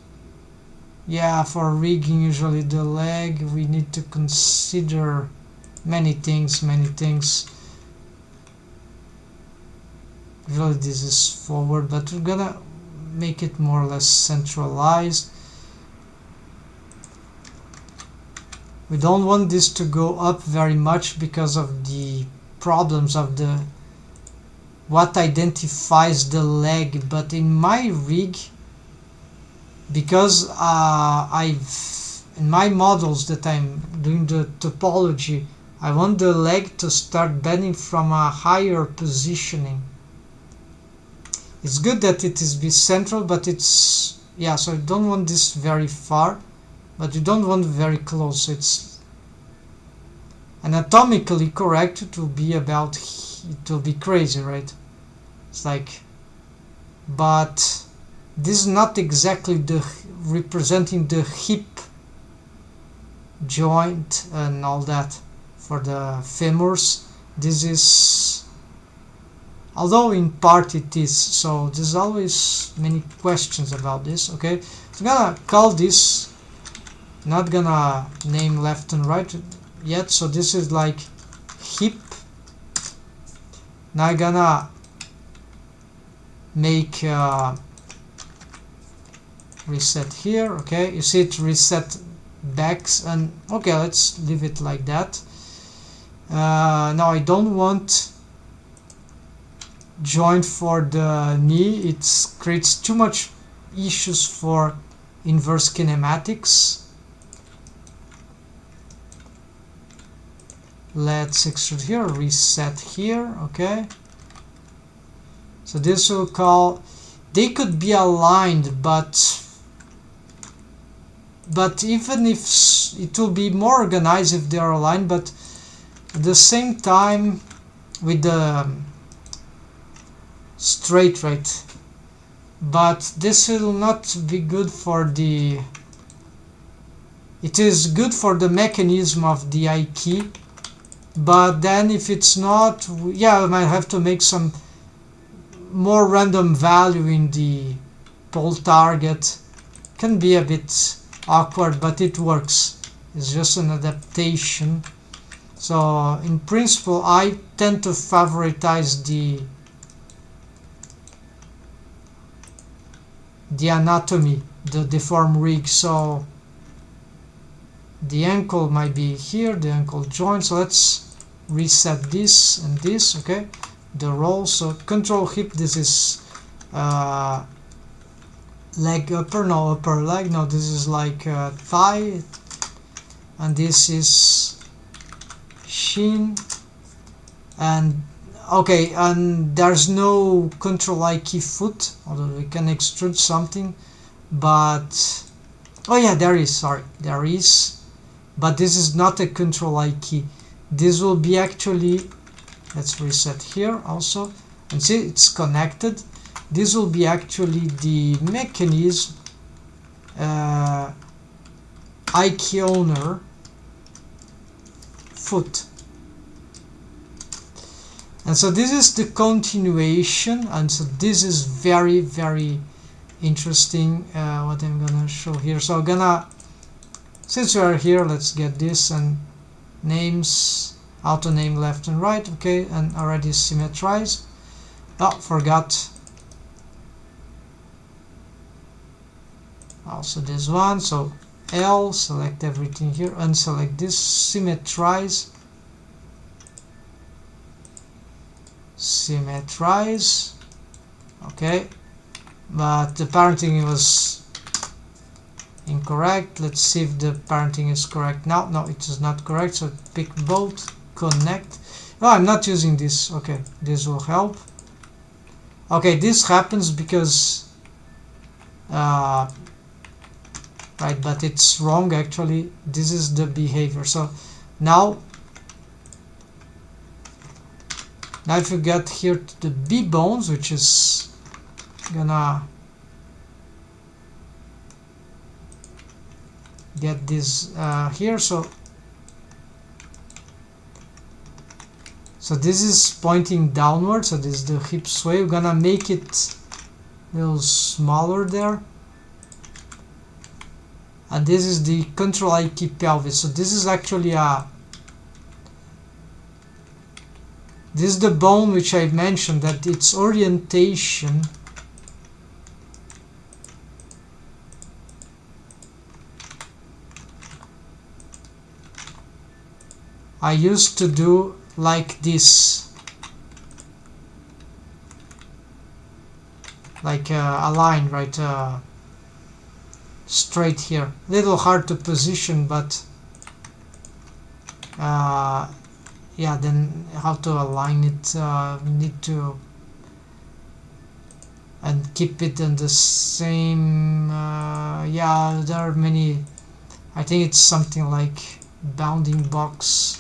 yeah, for rigging usually the leg, we need to consider many things. Usually this is forward, but we're gonna make it more or less centralized. We don't want this to go up very much because of the problems of the what identifies the leg. But in my rig, because in my models that I'm doing the topology, I want the leg to start bending from a higher positioning. It's good that it is be central, but it's, yeah, so I don't want this very far, but you don't want very close. So it's anatomically correct. It will be about, it will be crazy, right? It's like, but this is not exactly the representing the hip joint and all that. For the femurs, this is, although in part it is, so there's always many questions about this. Okay, so I'm gonna call this, not gonna name left and right yet, so this is like hip. Now I'm gonna make reset here. Okay, you see it reset backs, and okay, let's leave it like that. Now I don't want joint for the knee, it creates too much issues for inverse kinematics. Let's extrude here, reset here. Okay, so this will call, they could be aligned, but even if it will be more organized if they are aligned, but at the same time with the straight, right? But this will not be good for the, it is good for the mechanism of the eye key, but then if it's not, yeah, I might have to make some more random value in the pole target. Can be a bit awkward, but it works. It's just an adaptation. So in principle I tend to favoritize the anatomy, the deform rig. So the ankle might be here, the ankle joint. So let's reset this and this. Okay, the roll, so control hip, this is leg upper, no upper leg, no, this is like thigh, and this is shin, and okay, and there's no control I key foot, although we can extrude something, but oh yeah, there is, sorry, there is, but this is not a control I key. This will be actually, let's reset here also, and see it's connected. This will be actually the mechanism I key owner foot. And so this is the continuation, and so this is very, very interesting what I'm gonna show here. So I'm gonna, since we are here, let's get this and names, auto name left and right. Okay, and already symmetrize. Oh, forgot also this one. So L, select everything here, unselect this, symmetrize, symmetrize. Okay, but the parenting was incorrect. Let's see if the parenting is correct now. No, it is not correct, so pick both, connect. Oh, I'm not using this. Okay, this will help. Okay, this happens because right, but it's wrong actually. This is the behavior. So now if you get here to the B bones, which is gonna get this here, so this is pointing downward, so this is the hip sway. We're gonna make it a little smaller there, and this is the control I key pelvis. So this is actually this is the bone which I mentioned that its orientation I used to do like this, like a line, right, straight here. Little hard to position, but yeah, then how to align it, need to, and keep it in the same, yeah, there are many, I think it's something like bounding box.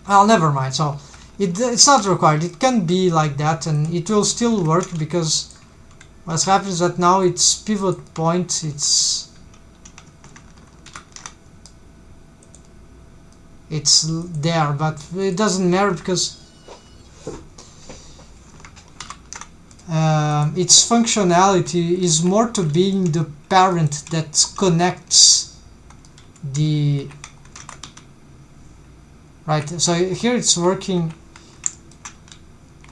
Well, never mind. So it's not required. It can be like that, and it will still work, because what happens is that now its pivot point, it's it's there, but it doesn't matter because its functionality is more to being the parent that connects the right. So here it's working.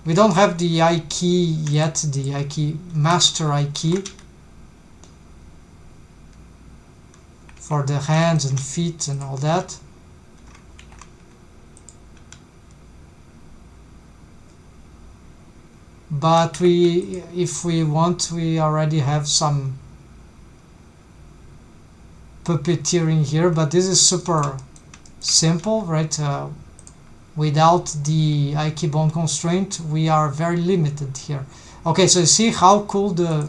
We don't have the I key yet, the I key master I key for the hands and feet and all that. But if we want, we already have some puppeteering here, but this is super simple, right? Without the I key bone constraint, we are very limited here. Okay, so you see how cool the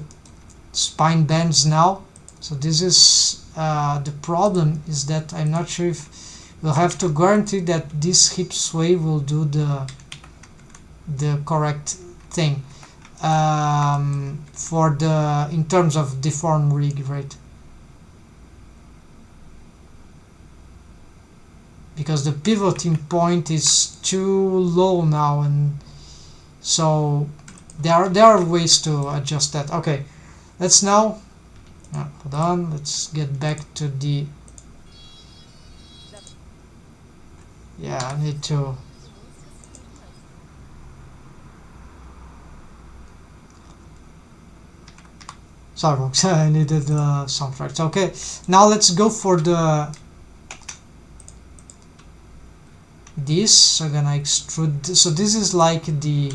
spine bends now. So this is the problem is that I'm not sure if we'll have to guarantee that this hip sway will do the correct thing for the in terms of deform rig, right? Because the pivoting point is too low now, and so there are ways to adjust that. Okay, let's now hold on, let's get back to the I need to sorry folks, I needed some tracks. Okay, now let's go for the this. So I'm gonna extrude this. So this is like the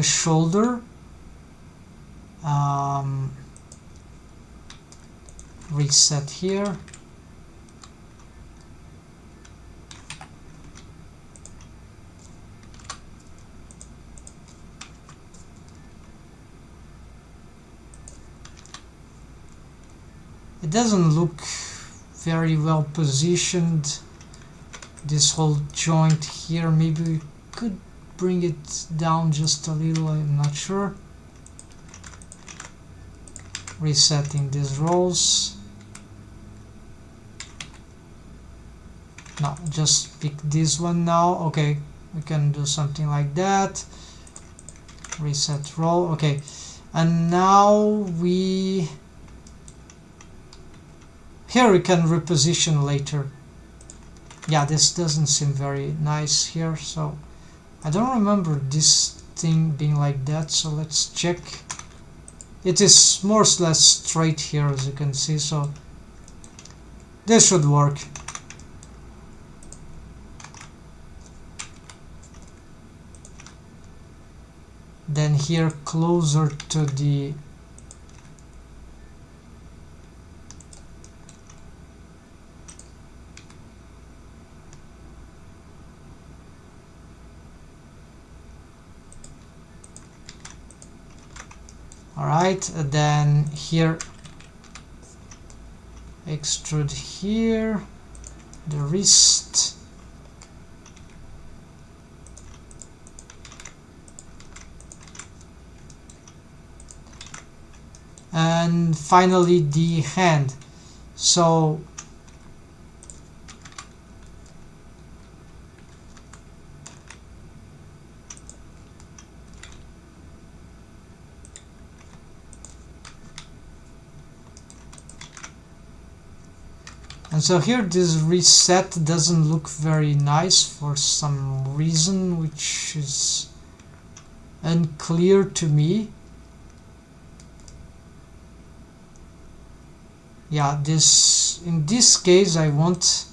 shoulder. Reset here. It doesn't look very well positioned, this whole joint here. Maybe we could bring it down just a little, I'm not sure. Resetting these rolls. No, just pick this one now. Okay, we can do something like that. Reset roll. Okay, and now here we can reposition later. Yeah, this doesn't seem very nice here, so I don't remember this thing being like that, so let's check. It is more or less straight here, as you can see, so this should work. Then here closer to the alright, then here extrude here the wrist. And finally the hand. So and so here this reset doesn't look very nice for some reason which is unclear to me. Yeah, this in this case I want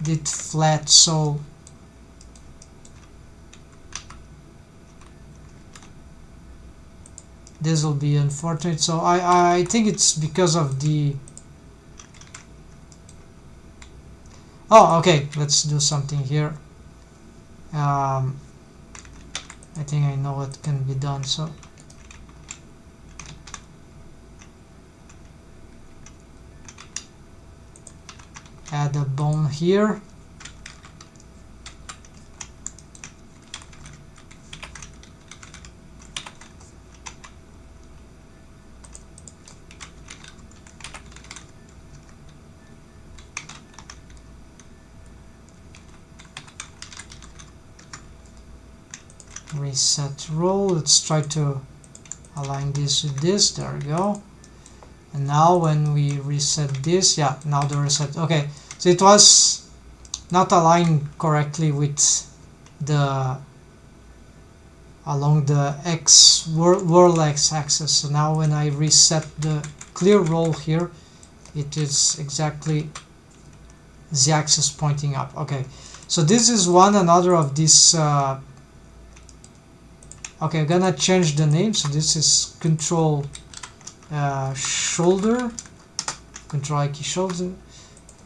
it flat, so this will be unfortunate. So I think it's because of the okay, let's do something here. I think I know what can be done. So add a bone here. reset role. Let's try to align this with this. There we go. And now when we reset this, yeah, now the reset. Okay, so it was not aligned correctly with the along the world x-axis. So now when I reset the clear role here, it is exactly the axis pointing up. Okay, so this is one another of this. Okay, I'm gonna change the name. So this is control shoulder, control key shoulder,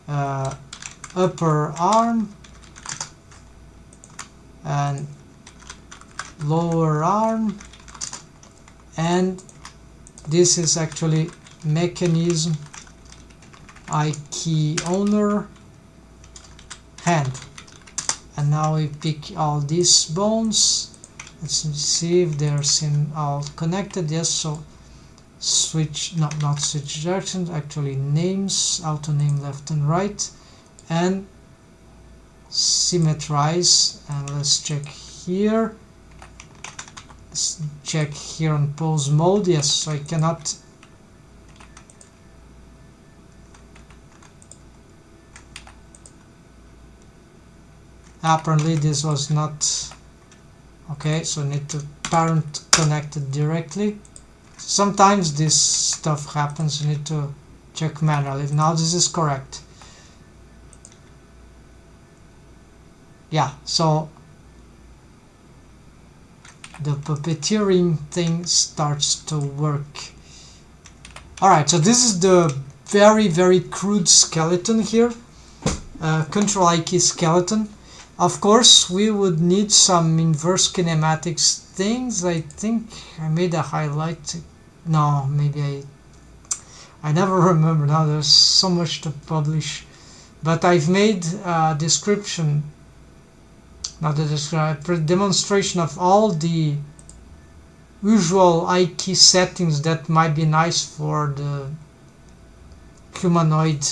upper arm, and lower arm, and this is actually mechanism key owner hand. And now we pick all these bones. Let's see if they're all connected. Yes, so switch, no, not switch directions, actually names, auto name left and right, and symmetrize. And let's check here. Let's check here on pose mode. Yes, so I cannot. Apparently this was not okay, so I need to parent connected directly. Sometimes this stuff happens, you need to check manually. Now this is correct. Yeah, so the puppeteering thing starts to work. Alright, so this is the very crude skeleton here, control key skeleton. Of course we would need some inverse kinematics things. I think I made a highlight. No, maybe I never remember now, there's so much to publish, but I've made a description, not a description, demonstration of all the usual key settings that might be nice for the humanoid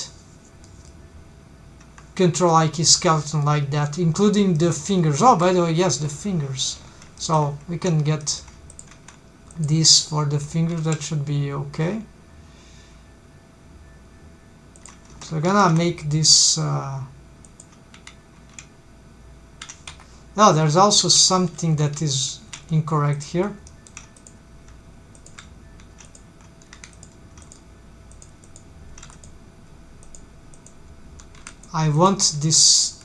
control key skeleton like that, including the fingers. Oh, by the way, yes, the fingers. So we can get this for the fingers, that should be okay. So we're gonna make this no, there's also something that is incorrect here. I want this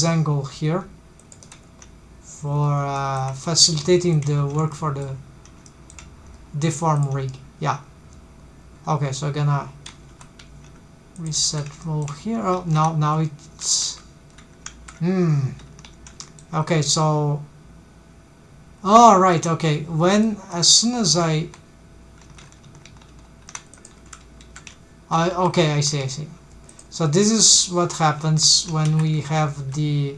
angle here for facilitating the work for the deform rig. Yeah. Okay, so I'm gonna reset roll here. Oh, now it's okay, so all right, okay, when as soon as I okay, I see. So this is what happens when we have the,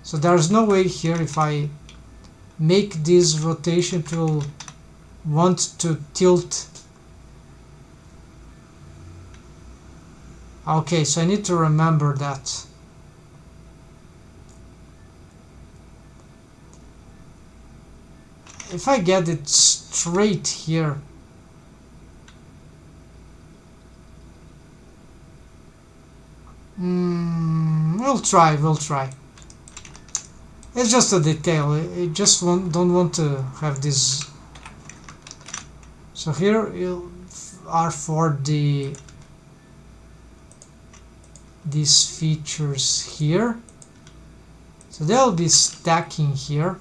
so there's no way here if I make this rotation it will want to tilt. Okay, so I need to remember that. If I get it straight here, we'll try. It's just a detail. I just don't want to have this. So here you are for these features here. So they'll be stacking here.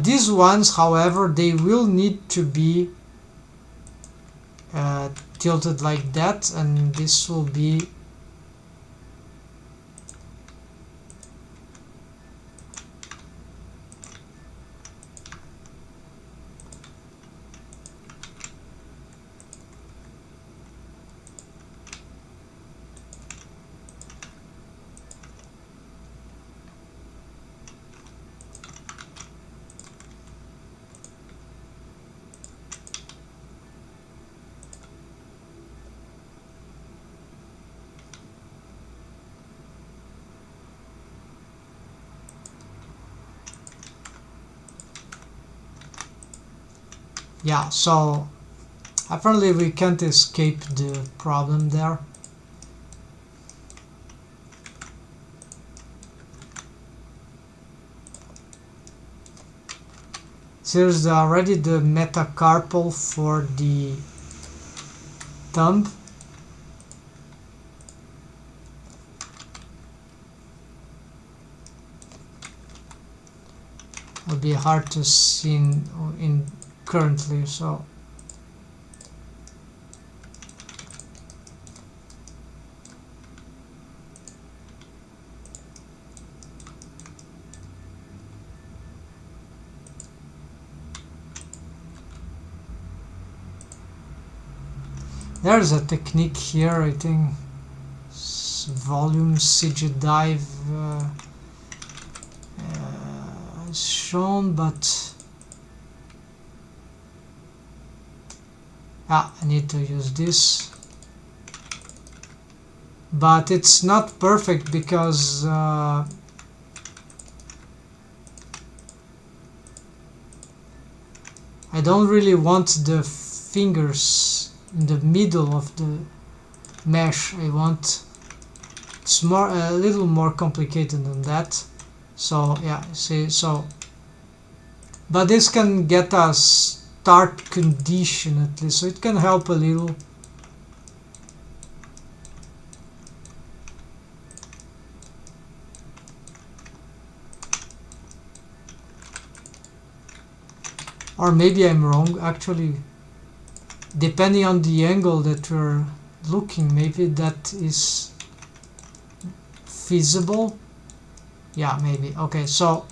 These ones, however, they will need to be tilted like that, and this will be Yeah, so apparently we can't escape the problem there. So here's already the metacarpal for the thumb. It'll be hard to see in currently, so there's a technique here, I think. Volume CG dive is shown, but I need to use this. But it's not perfect because I don't really want the fingers in the middle of the mesh. I want it's more a little more complicated than that. So yeah, see, so but this can get us start condition at least, so it can help a little. Or maybe I'm wrong, actually, depending on the angle that we're looking, maybe that is feasible. Yeah, maybe. Okay, so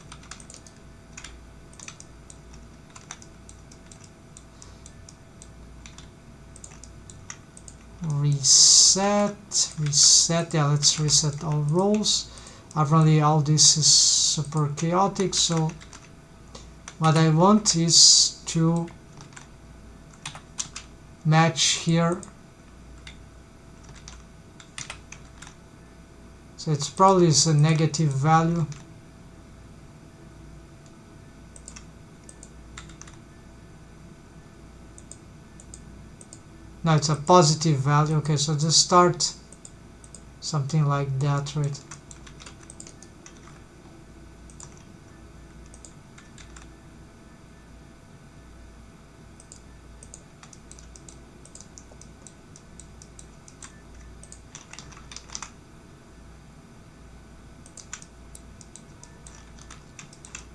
reset, yeah, let's reset all roles. Apparently all this is super chaotic, so what I want is to match here. So it's probably a negative value. No, it's a positive value. Okay, so just start something like that, right?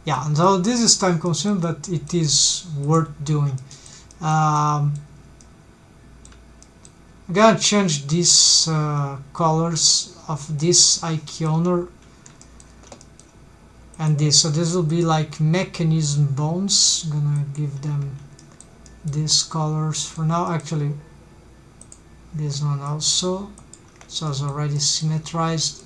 Yeah, and so this is time consuming, but it is worth doing. I'm gonna change these colors of this icon and this, so this will be like mechanism bones. I'm gonna give them these colors for now. Actually, this one also, so it's already symmetrized.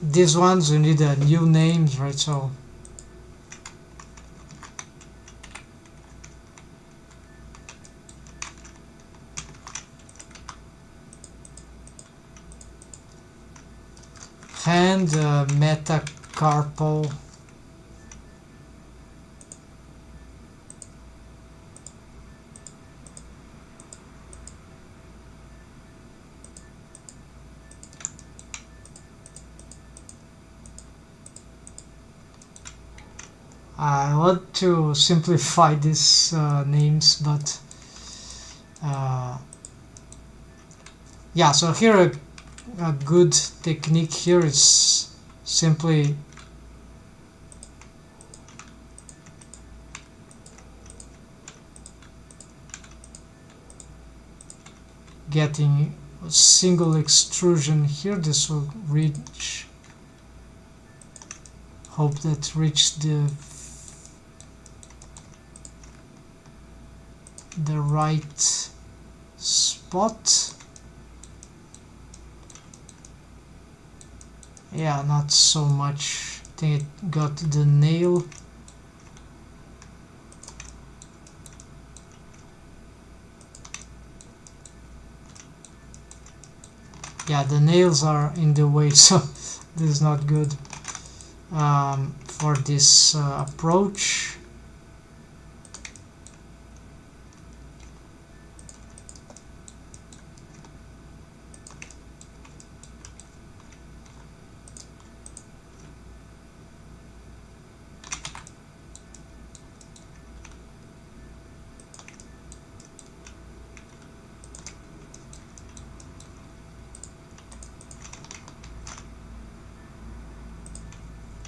These ones you need a new names, right? So hand metacarpal. I want to simplify these names, but yeah, so here a good technique here is simply getting a single extrusion here. This will reach, hope that reach the right spot. Yeah, not so much. I think it got the nail. Yeah, the nails are in the way, so this is not good. for this approach.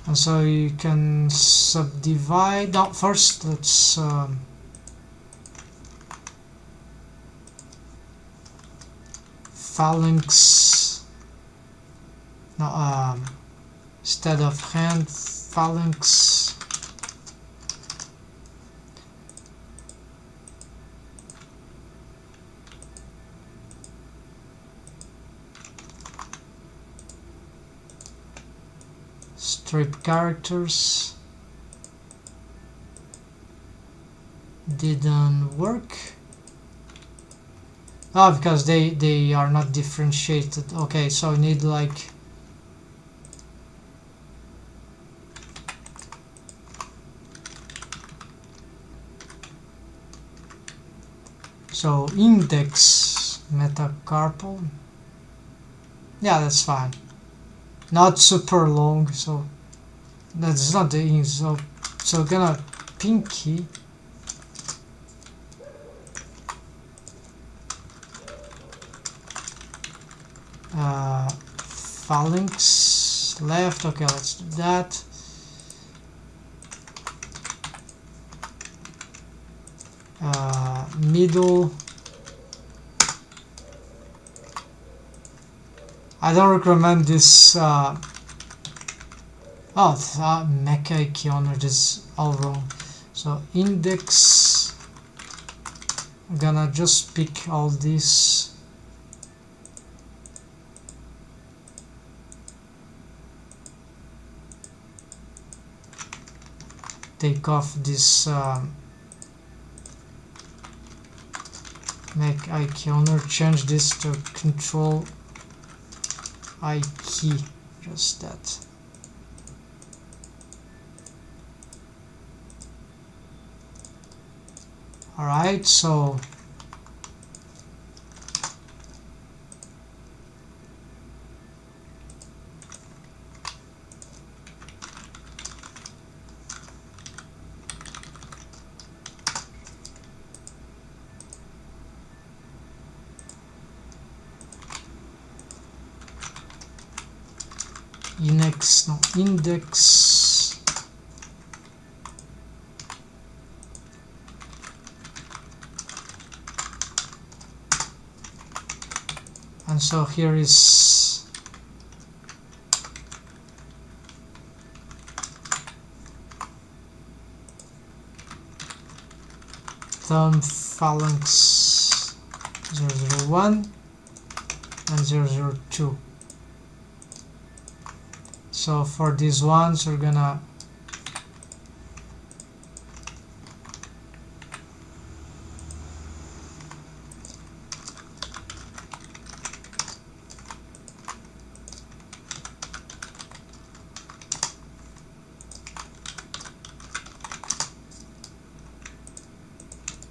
And so you can subdivide. Now, first let's phalanx. No, instead of hand, phalanx. Strip characters. Didn't work. Oh, because they are not differentiated. Okay, so I need like so index metacarpal. Yeah, that's fine. Not super long, so that's not the ink. So gonna pinky. Phalanx left. Okay, let's do that. Middle. I don't recommend this. Mecha Ikeoner, this is all wrong. So index. I'm gonna just pick all this. Take off this make Ikeoner, change this to control I key, just that. Alright, so index and so here is thumb phalanx 001 and 002. So for these ones we're gonna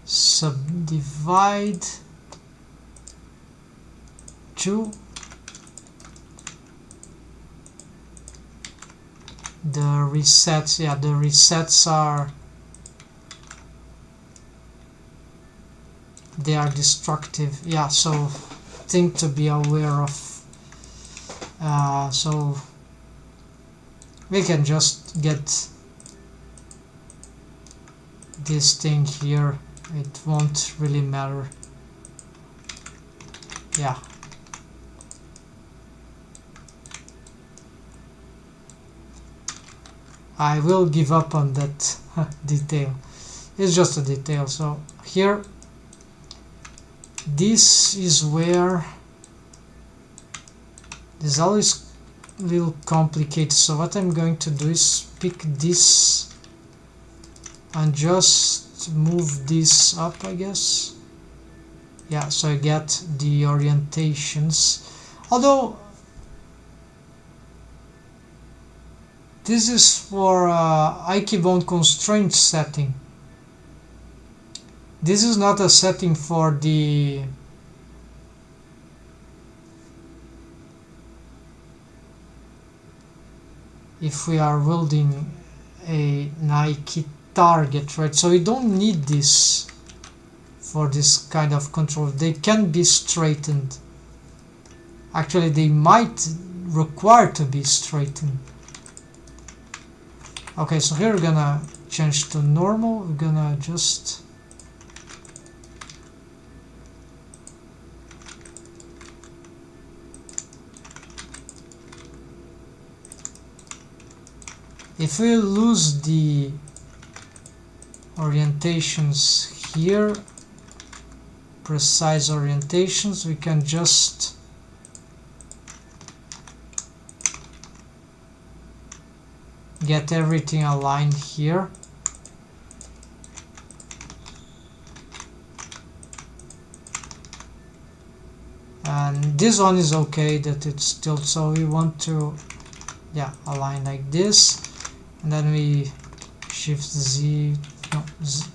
subdivide 2. The resets, yeah, the resets are, they are destructive, yeah, so thing to be aware of. So we can just get this thing here, it won't really matter. Yeah, I will give up on that detail. It's just a detail. So here, this is where this is always a little complicated. So what I'm going to do is pick this and just move this up, I guess. Yeah, so I get the orientations. Although this is for IK bone constraint setting. This is not a setting for the if we are wielding an IK target, right? So we don't need this for this kind of control. They can be straightened. Actually, they might require to be straightened. Okay, so here we're gonna change to normal. We're gonna just if we lose the orientations here, precise orientations, we can just get everything aligned here. And this one is okay that it's still, so we want to align like this, and then we shift Z, no,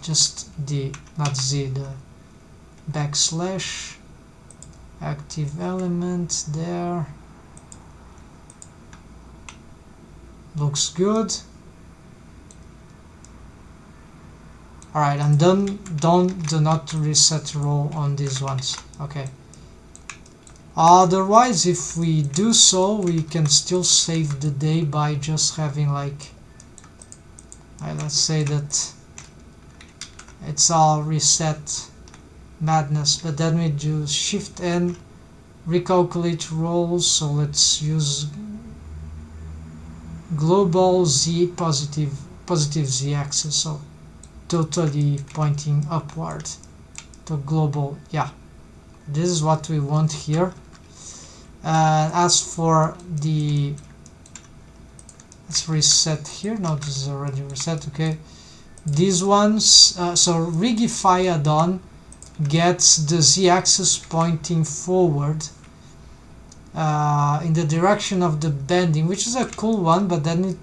just the, not Z, the backslash, active element there. Looks good. Alright, and then do not reset roll on these ones. Okay. Otherwise, if we do so, we can still save the day by just having like, let's say that it's all reset madness, but then we do Shift N, recalculate rolls. So let's use global Z, positive Z axis, so totally pointing upward to global. Yeah, this is what we want here. As for the, let's reset here. No, this is already reset. Okay, these ones, so Rigify add-on gets the Z axis pointing forward in the direction of the bending, which is a cool one, but then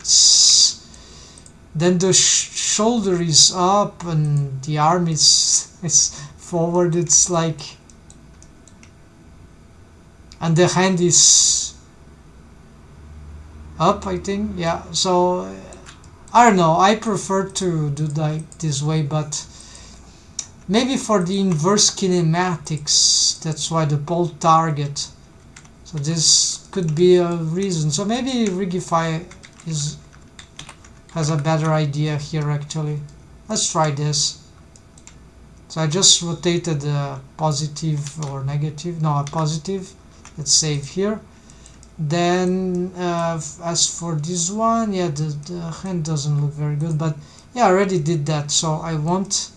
the shoulder is up and the arm is forward. It's like, and the hand is up, I think. Yeah, so I don't know, I prefer to do like this way, but maybe for the inverse kinematics, that's why the pole target. So this could be a reason. So maybe Rigify has a better idea here actually. Let's try this. So I just rotated a positive or negative, no, a positive. Let's save here. Then as for this one, yeah, the hand doesn't look very good, but yeah, I already did that. So I want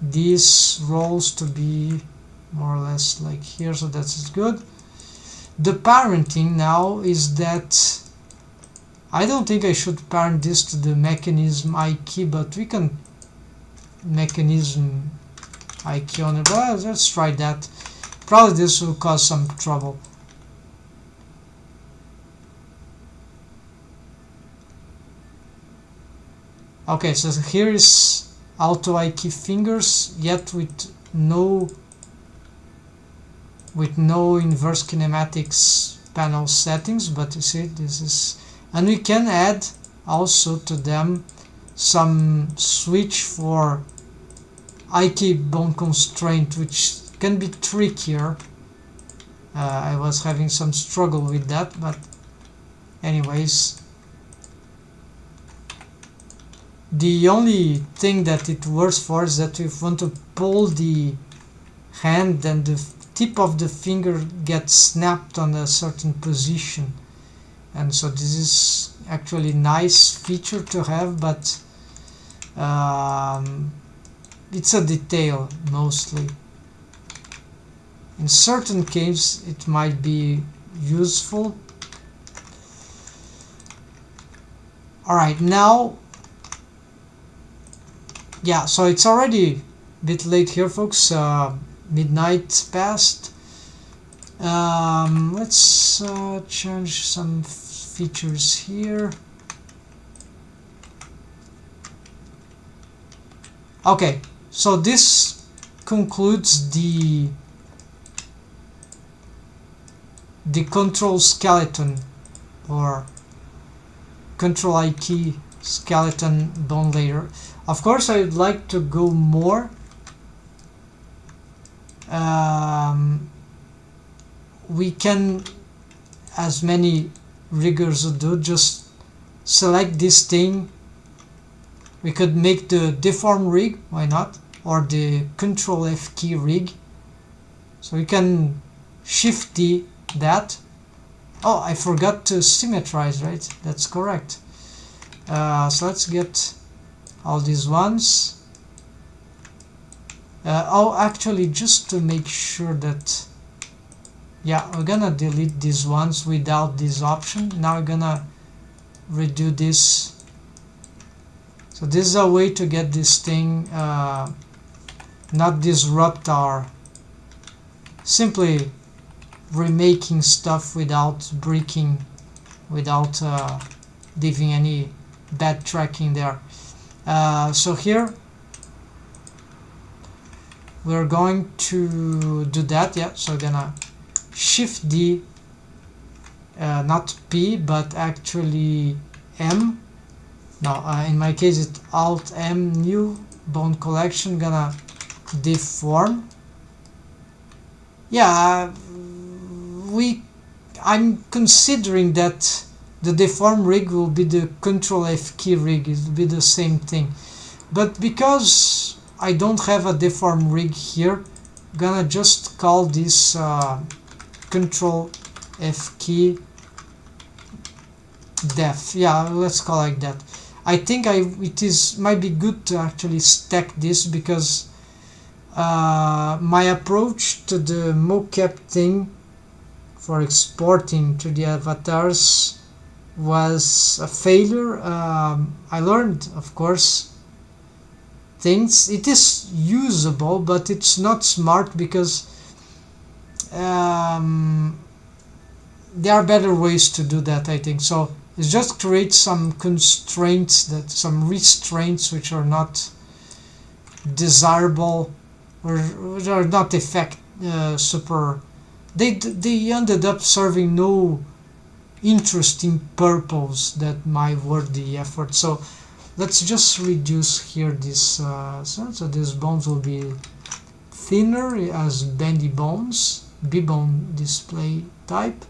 these rolls to be more or less like here, so that's good. The parenting now is that I don't think I should parent this to the mechanism IK, but we can mechanism IK on it. Well, let's try that. Probably this will cause some trouble. Okay, so here is auto IK fingers, yet with no inverse kinematics panel settings, but you see this is, and we can add also to them some switch for IK bone constraint, which can be trickier. I was having some struggle with that, but anyways, the only thing that it works for is that if we want to pull the hand, then the tip of the finger gets snapped on a certain position, and so this is actually a nice feature to have, but it's a detail mostly. In certain cases it might be useful. Alright, now yeah, so it's already a bit late here, folks. Midnight passed. Let's change some features here. Okay, so this concludes the control skeleton or control IK skeleton bone layer. Of course, I would like to go more. We can, as many riggers do, just select this thing. We could make the deform rig, why not, or the control F key rig. So we can shift D that. Oh, I forgot to symmetrize, right? That's correct. So let's get all these ones. Oh, actually, just to make sure that, yeah, we're gonna delete these ones without this option. Now we're gonna redo this. So this is a way to get this thing not disrupt our simply remaking stuff without breaking, without leaving any bad tracking there. So here we're going to do that. Yeah, so gonna shift D, not P, but actually M. Now in my case it's Alt M, new bone collection, gonna deform. Yeah, I'm considering that the deform rig will be the control F key rig, it will be the same thing. But because I don't have a deform rig here, I'm gonna just call this control F key def. Yeah, let's call like that. I think might be good to actually stack this, because my approach to the mocap thing for exporting to the avatars was a failure. I learned, of course, things. It is usable, but it's not smart, because there are better ways to do that, I think. So it's just create some constraints, some restraints which are not desirable, or which are not super. They ended up serving no interesting purpose that might worth the effort. So let's just reduce here this. So these bones will be thinner as bendy bones, B-bone display type.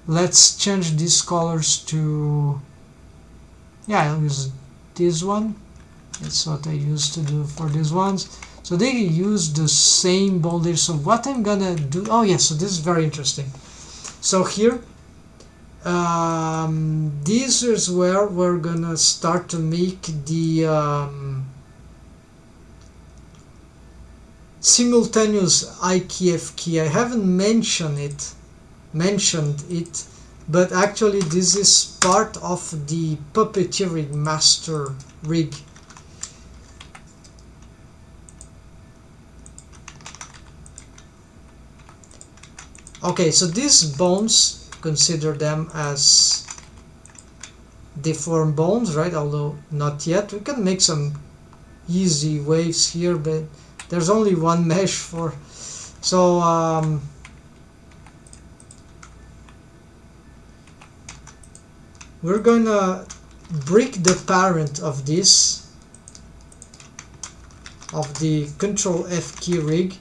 Let's change these colors to, yeah, I'll use this one. That's what I used to do for these ones. So they use the same bone layer. So what I'm gonna do, oh yeah, so this is very interesting. So here, this is where we're gonna start to make the simultaneous IKF key. I haven't mentioned it, but actually this is part of the Puppeteering master rig. Okay, so these bones, consider them as deformed bones, right? Although not yet. We can make some easy waves here, but there's only one mesh for, so we're gonna break the parent of this, of the control F key rig,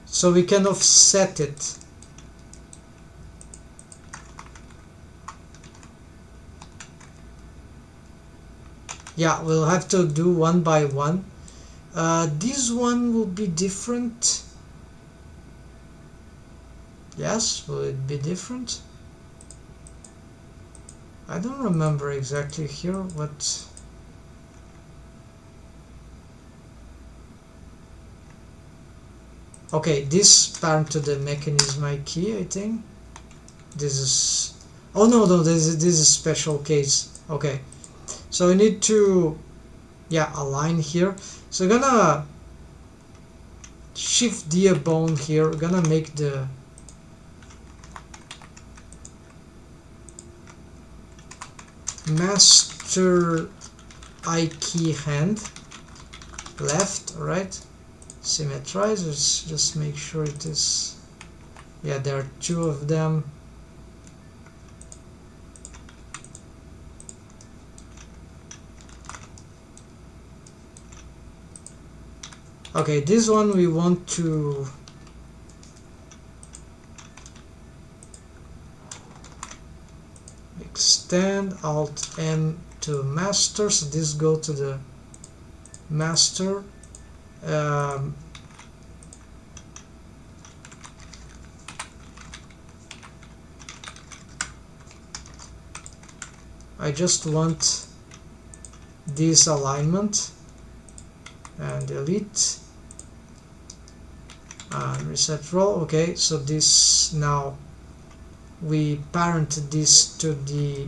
so we can offset it. Yeah, we'll have to do one by one. This one will be different. Yes, will it be different? I don't remember exactly here what. Okay, this parent to the mechanism key, I think. This is, oh no, this is a special case. Okay, so we need to, yeah, align here. So we're gonna shift the bone here. We're gonna make the master I key hand left, right? Symmetrize. Let's just make sure it is. Yeah, there are two of them. Okay, this one we want to extend Alt M to master, so this go to the master. I just want this alignment and delete and reset row. Okay, so this now we parent this to the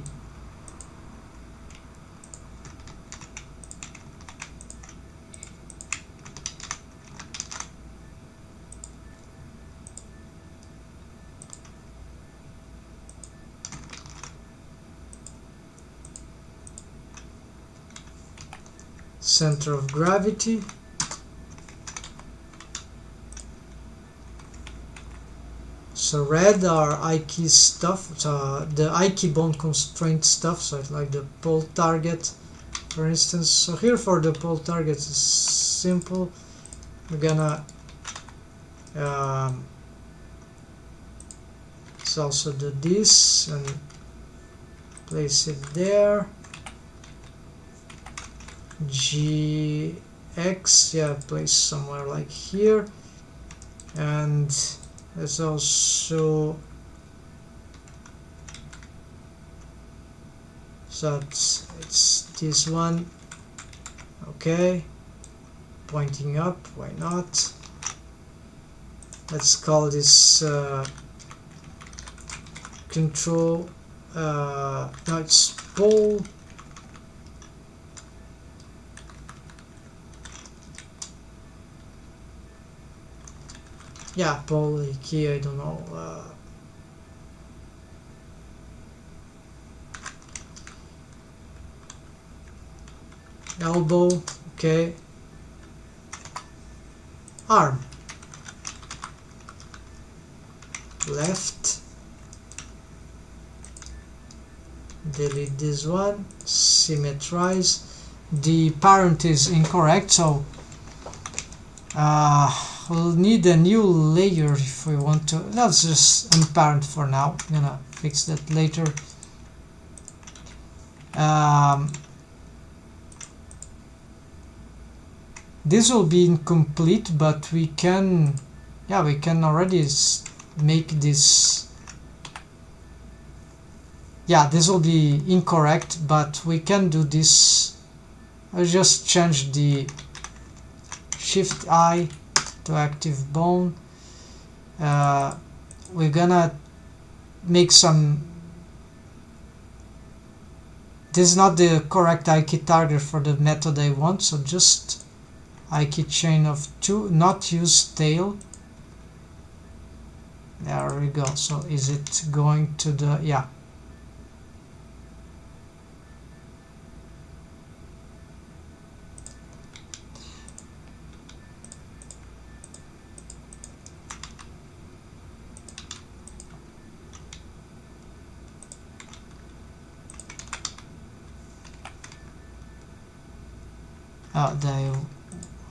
center of gravity. So red are I-key stuff, so the I-key bone constraint stuff, so it's like the pole target, for instance. So here for the pole target is simple. We're gonna let's also do this and place it there. GX, yeah, place somewhere like here, and let's also, so it's this one. Okay, pointing up, why not? Let's call this control, no, it's pole. Yeah, pole key, I don't know. Elbow, okay. Arm. Left. Delete this one. Symmetrize. The parent is incorrect, so we'll need a new layer if we want to. Let's just unparent for now. I'm gonna fix that later. This will be incomplete, but we can, yeah, we can already make this. Yeah, this will be incorrect, but we can do this. I'll just change the Shift I to active bone. We're gonna make some. This is not the correct I-key target for the method I want, so just I-key chain of 2, not use tail. There we go. So is it going to the, yeah.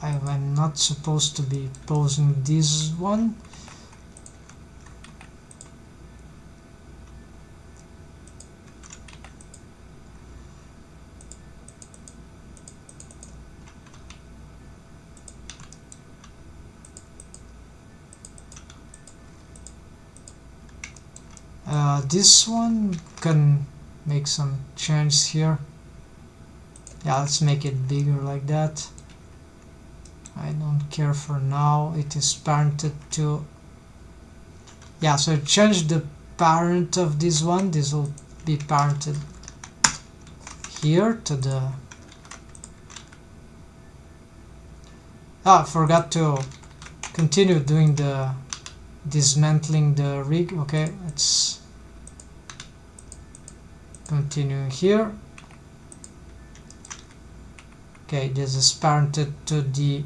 I'm not supposed to be posing this one. This one can make some change here. Yeah, let's make it bigger like that. I don't care for now. It is parented to, yeah, so change the parent of this one. This will be parented here to the, I forgot to continue doing the dismantling the rig. Okay, let's continue here. Okay, this is parented to the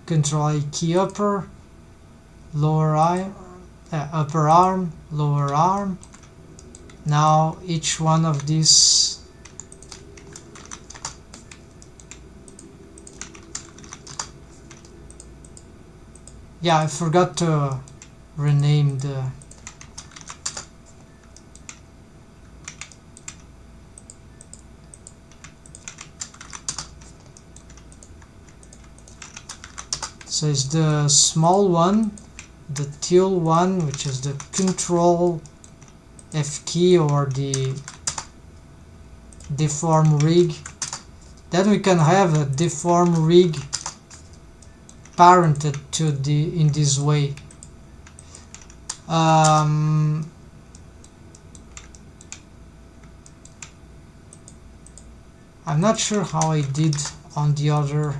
control key upper, lower arm, upper arm, lower arm. Now each one of these I forgot to rename the so it's the small one, the teal one, which is the control F key or the deform rig. Then we can have a deform rig parented to the in this way. I'm not sure how I did on the other.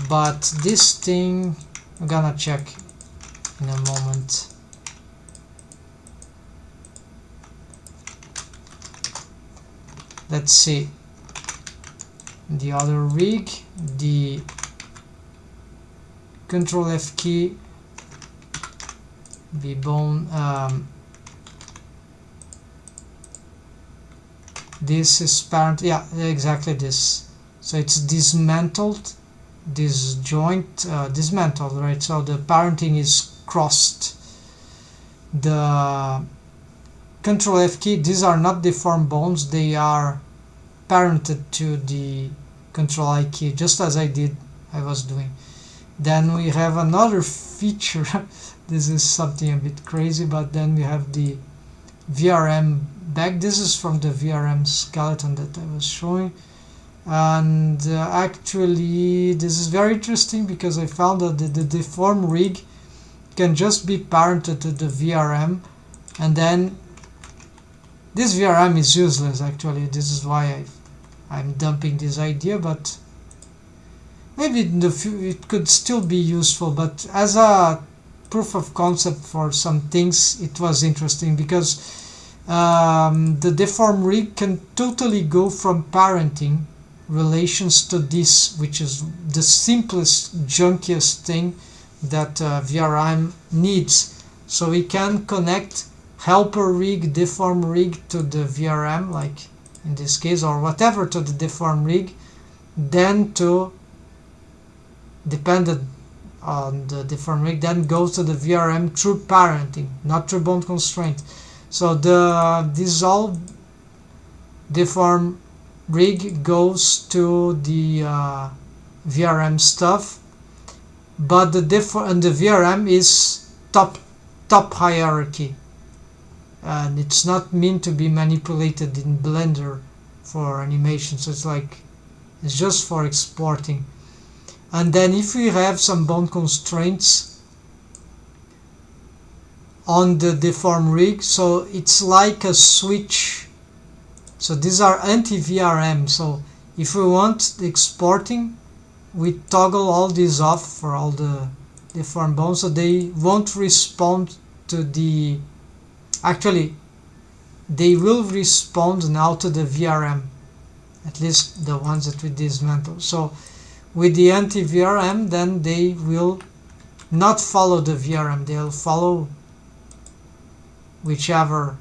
But this thing I'm gonna check in a moment. Let's see the other rig, the control F key, be bone. This is parent, yeah, exactly this. So it's dismantled, this joint dismantled, right? So the parenting is crossed. The control F key, these are not deformed bones, they are parented to the control I key, just as I was doing. Then we have another feature. This is something a bit crazy, but then we have the VRM back. This is from the VRM skeleton that I was showing. And actually this is very interesting because I found that the deform rig can just be parented to the VRM, and then this VRM is useless actually. This is why I'm dumping this idea, but maybe in the it could still be useful. But as a proof of concept for some things, it was interesting because the deform rig can totally go from parenting relations to this, which is the simplest, junkiest thing that VRM needs. So we can connect helper rig, deform rig to the VRM, like in this case, or whatever to the deform rig, then to, dependent on the deform rig, then goes to the VRM through parenting, not through bone constraint. So this all deform rig goes to the VRM stuff, but the VRM is top hierarchy, and it's not meant to be manipulated in Blender for animation. So it's just for exporting. And then if we have some bone constraints on the deform rig, so it's like a switch. So these are anti-VRM. So if we want the exporting, we toggle all these off for all the deformed bones, so they won't respond to the, actually they will respond now to the VRM, at least the ones that we dismantle. So with the anti-VRM, then they will not follow the VRM, they'll follow whichever,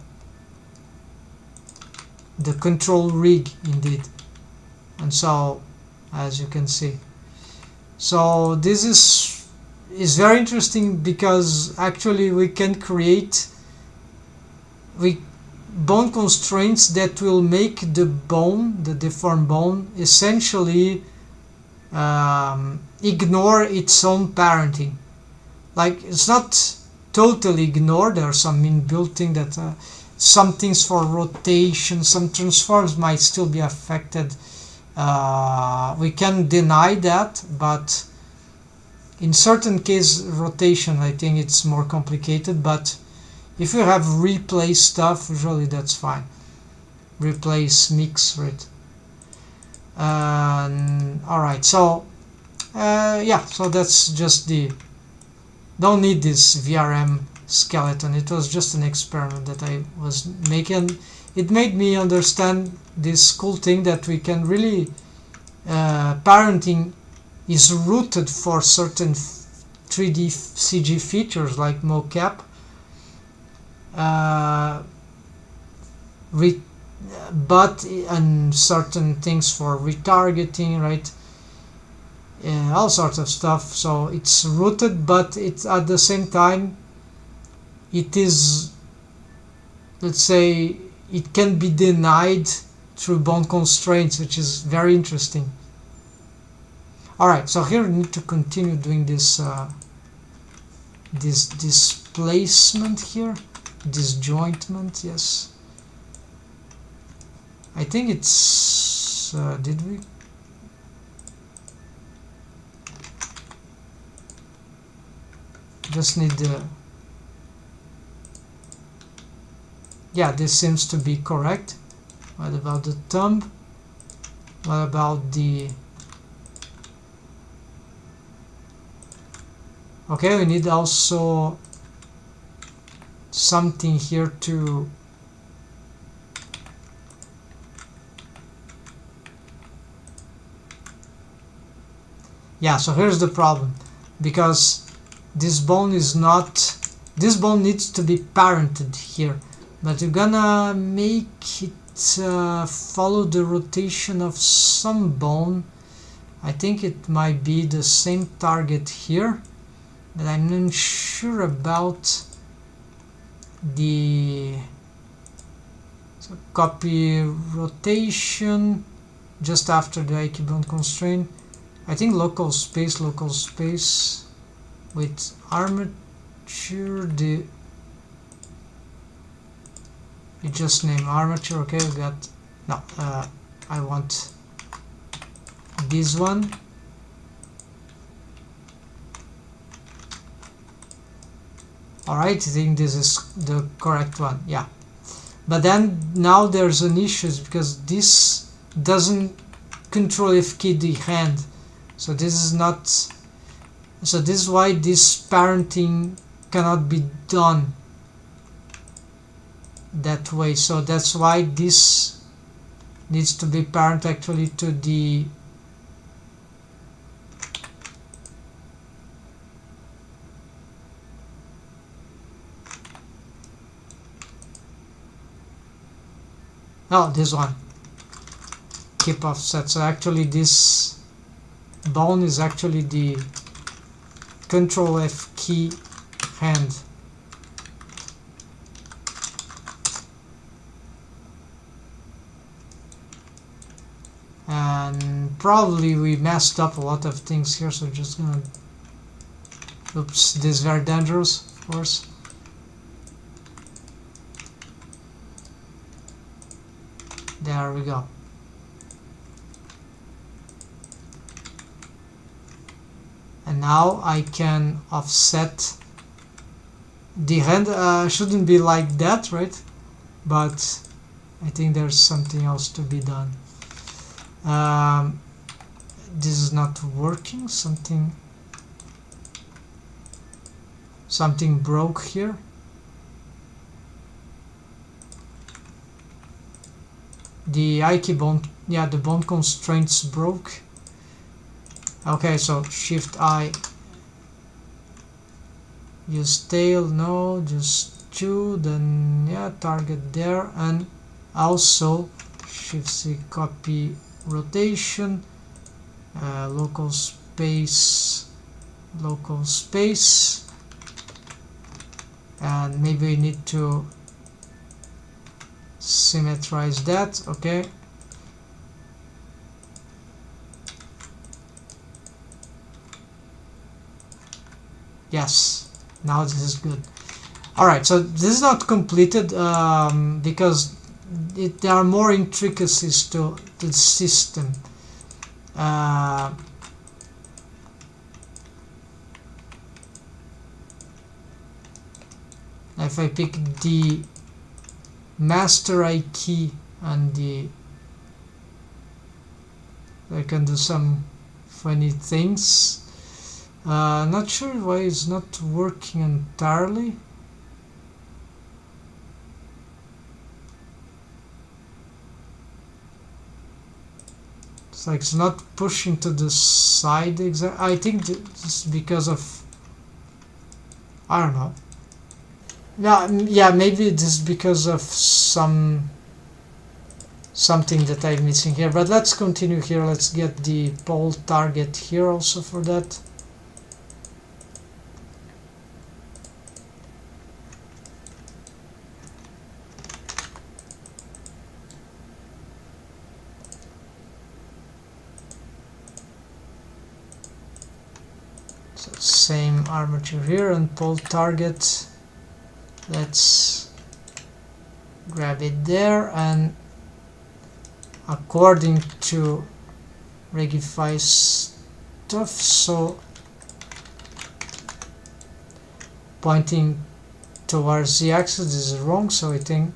the control rig indeed. And so as you can see, so this is very interesting because actually we can create bone constraints that will make the bone, the deformed bone, essentially ignore its own parenting. Like, it's not totally ignored, there are some inbuilt things that some things for rotation, some transforms might still be affected. We can deny that, but in certain cases rotation, I think it's more complicated. But if you have replace stuff, usually that's fine. Replace, mix, right? Alright, so Yeah, so that's just the, don't need this VRM skeleton. It was just an experiment that I was making. It made me understand this cool thing that we can really parenting is rooted for certain 3D CG features like mocap, but and certain things for retargeting, right? All sorts of stuff. So it's rooted, but it's at the same time it is, let's say, it can be denied through bone constraints, which is very interesting. Alright, so here we need to continue doing this this displacement here, disjointment. Yes, I think it's did we just need the, yeah, this seems to be correct. What about the thumb? What about the, okay, we need also something here to, yeah, so here's the problem, because this bone is not, this bone needs to be parented here, but we're gonna make it follow the rotation of some bone. I think it might be the same target here, but I'm not sure about the, so copy rotation just after the IQ bone constraint. I think local space with armature, the, you just name armature. Okay, we got, no, I want this one. Alright, I think this is the correct one, yeah. But then now there's an issue because this doesn't control FK the hand, so this is not, so this is why this parenting cannot be done that way. So that's why this needs to be parent actually to the, oh, this one, keep offset. So actually this bone is actually the Control F key hand. And probably we messed up a lot of things here, so just gonna, oops, this is very dangerous, of course. There we go. And now I can offset the hand. Shouldn't be like that, right? But I think there's something else to be done. This is not working. Something broke here. The IK bone, yeah, the bone constraints broke. Okay, so Shift I, use tail, no, just 2, then yeah, target there, and also Shift C, copy rotation, local space, and maybe we need to symmetrize that. Okay, yes, now this is good. Alright, so this is not completed because there are more intricacies to the system. If I pick the master I key and the, I can do some funny things. Not sure why it's not working entirely. It's like it's not pushing to the side exactly. I think this is because of, I don't know. Yeah, maybe this is because of something that I'm missing here. But let's continue here. Let's get the pole target here also for that. So same armature here and pole target. Let's grab it there, and according to Regify stuff, so pointing towards the axis is wrong, so I think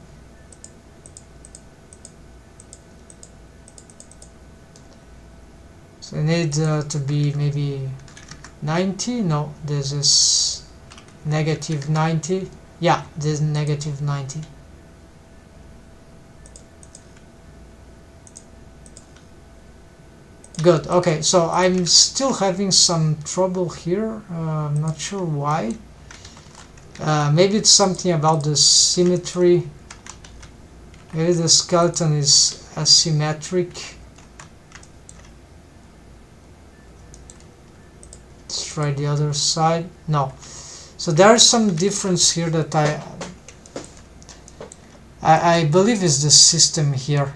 so I need to be maybe 90. No, this is negative 90. Yeah, this is negative 90. Good. Okay, so I'm still having some trouble here. I'm not sure why. Maybe it's something about the symmetry. Maybe the skeleton is asymmetric. Let's try the other side. No. So there is some difference here that I believe is the system here.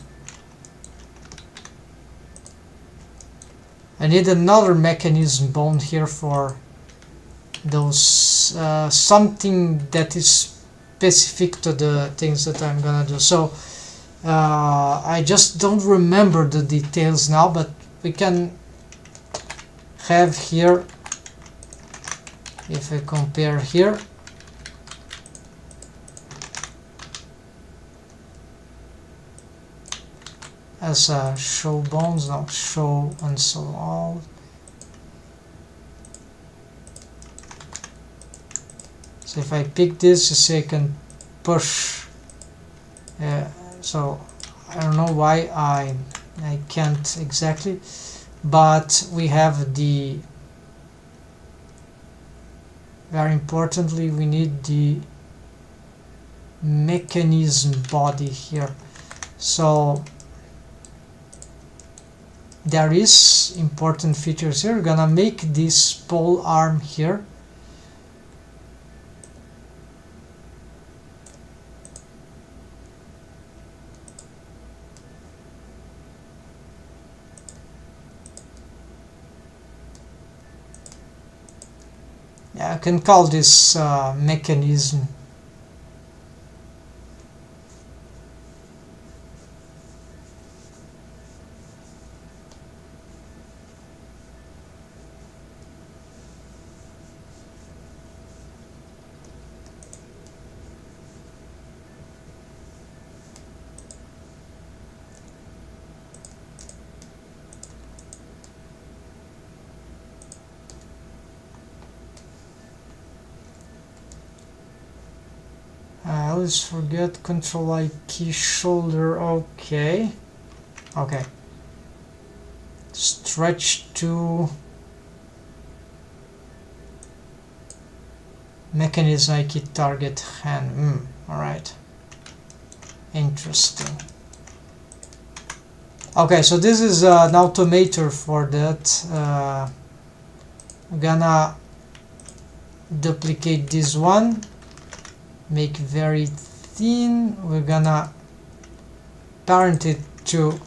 I need another mechanism bone here for those something that is specific to the things that I'm gonna do. So I just don't remember the details now, but we can have here, if I compare here, as show bones, not show and so on. So if I pick this, you see I can push. So I don't know why I can't exactly, but we have the, very importantly, we need the mechanism body here. So there is important features here. We're gonna make this pole arm here. Yeah, I can call this mechanism. I always forget control I key shoulder. Okay. Stretch to mechanism I key target hand. Alright. Interesting. Okay, so this is an automator for that. I'm gonna duplicate this one, make very thin. We're gonna parent it to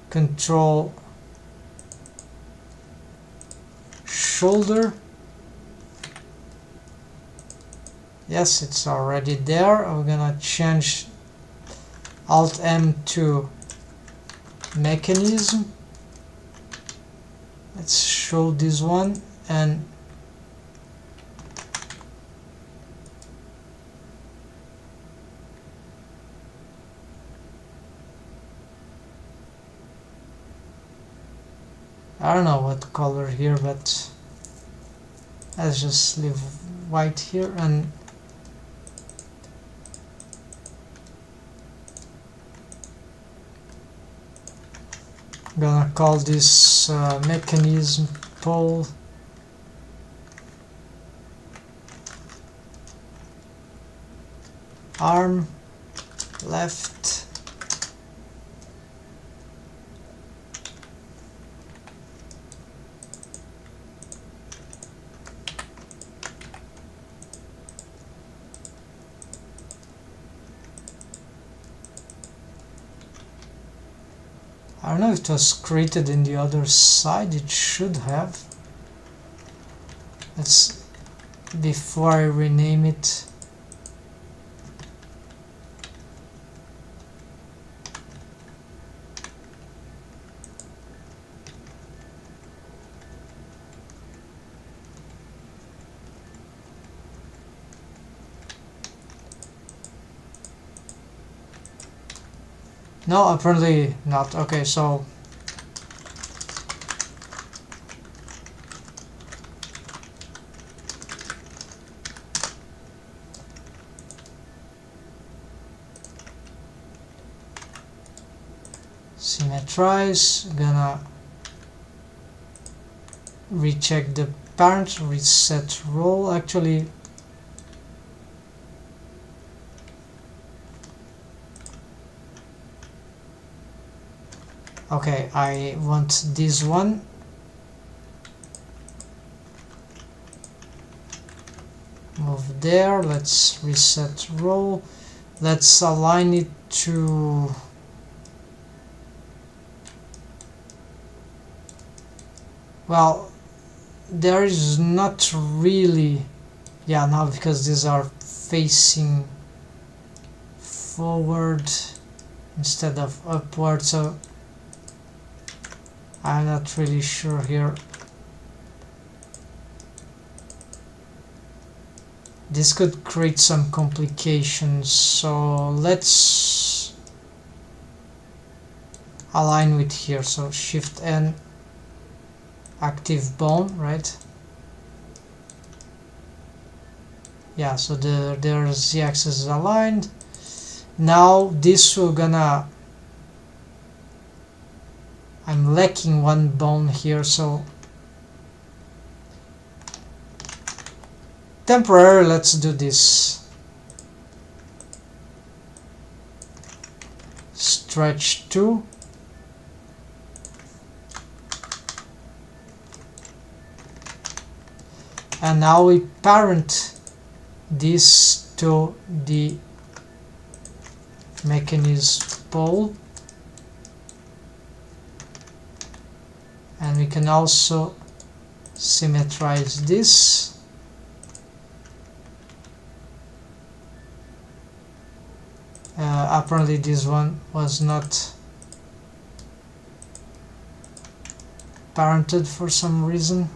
control shoulder. Yes, it's already there. We're gonna change Alt M to mechanism. Let's show this one, and I don't know what color here, but let's just leave white here, and I'm gonna call this mechanism pole arm left. I don't know if it was created in the other side. It should have. Let's, before I rename it, no, apparently not. Okay, so symmetrize, gonna recheck the parent, reset role. Actually, okay, I want this one. Move there. Let's reset role. Let's align it to, well, there is not really, yeah, now because these are facing forward instead of upward, so I'm not really sure here. This could create some complications, so let's align with here. So Shift N, active bone, right? Yeah, so there's the axis aligned. Now this will gonna, I'm lacking one bone here, so temporary, let's do this. Stretch 2. And now we parent this to the mechanism pole. And we can also symmetrize this. Apparently this one was not parented for some reason.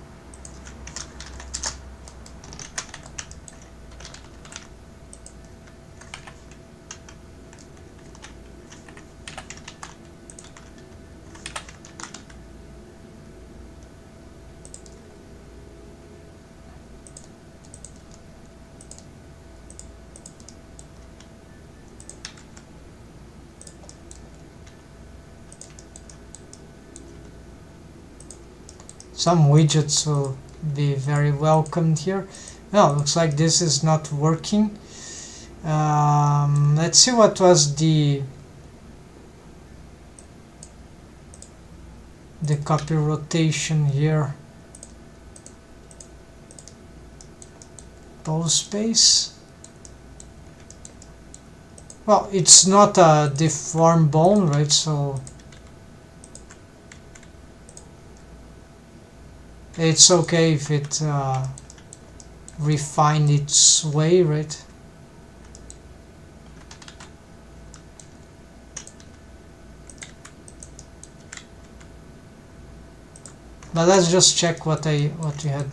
Some widgets will be very welcomed here. Well, looks like this is not working. Let's see what was the copy rotation here. Pose space. Well, it's not a deformed bone, right? So it's okay if it refined its way, right? But let's just check what we had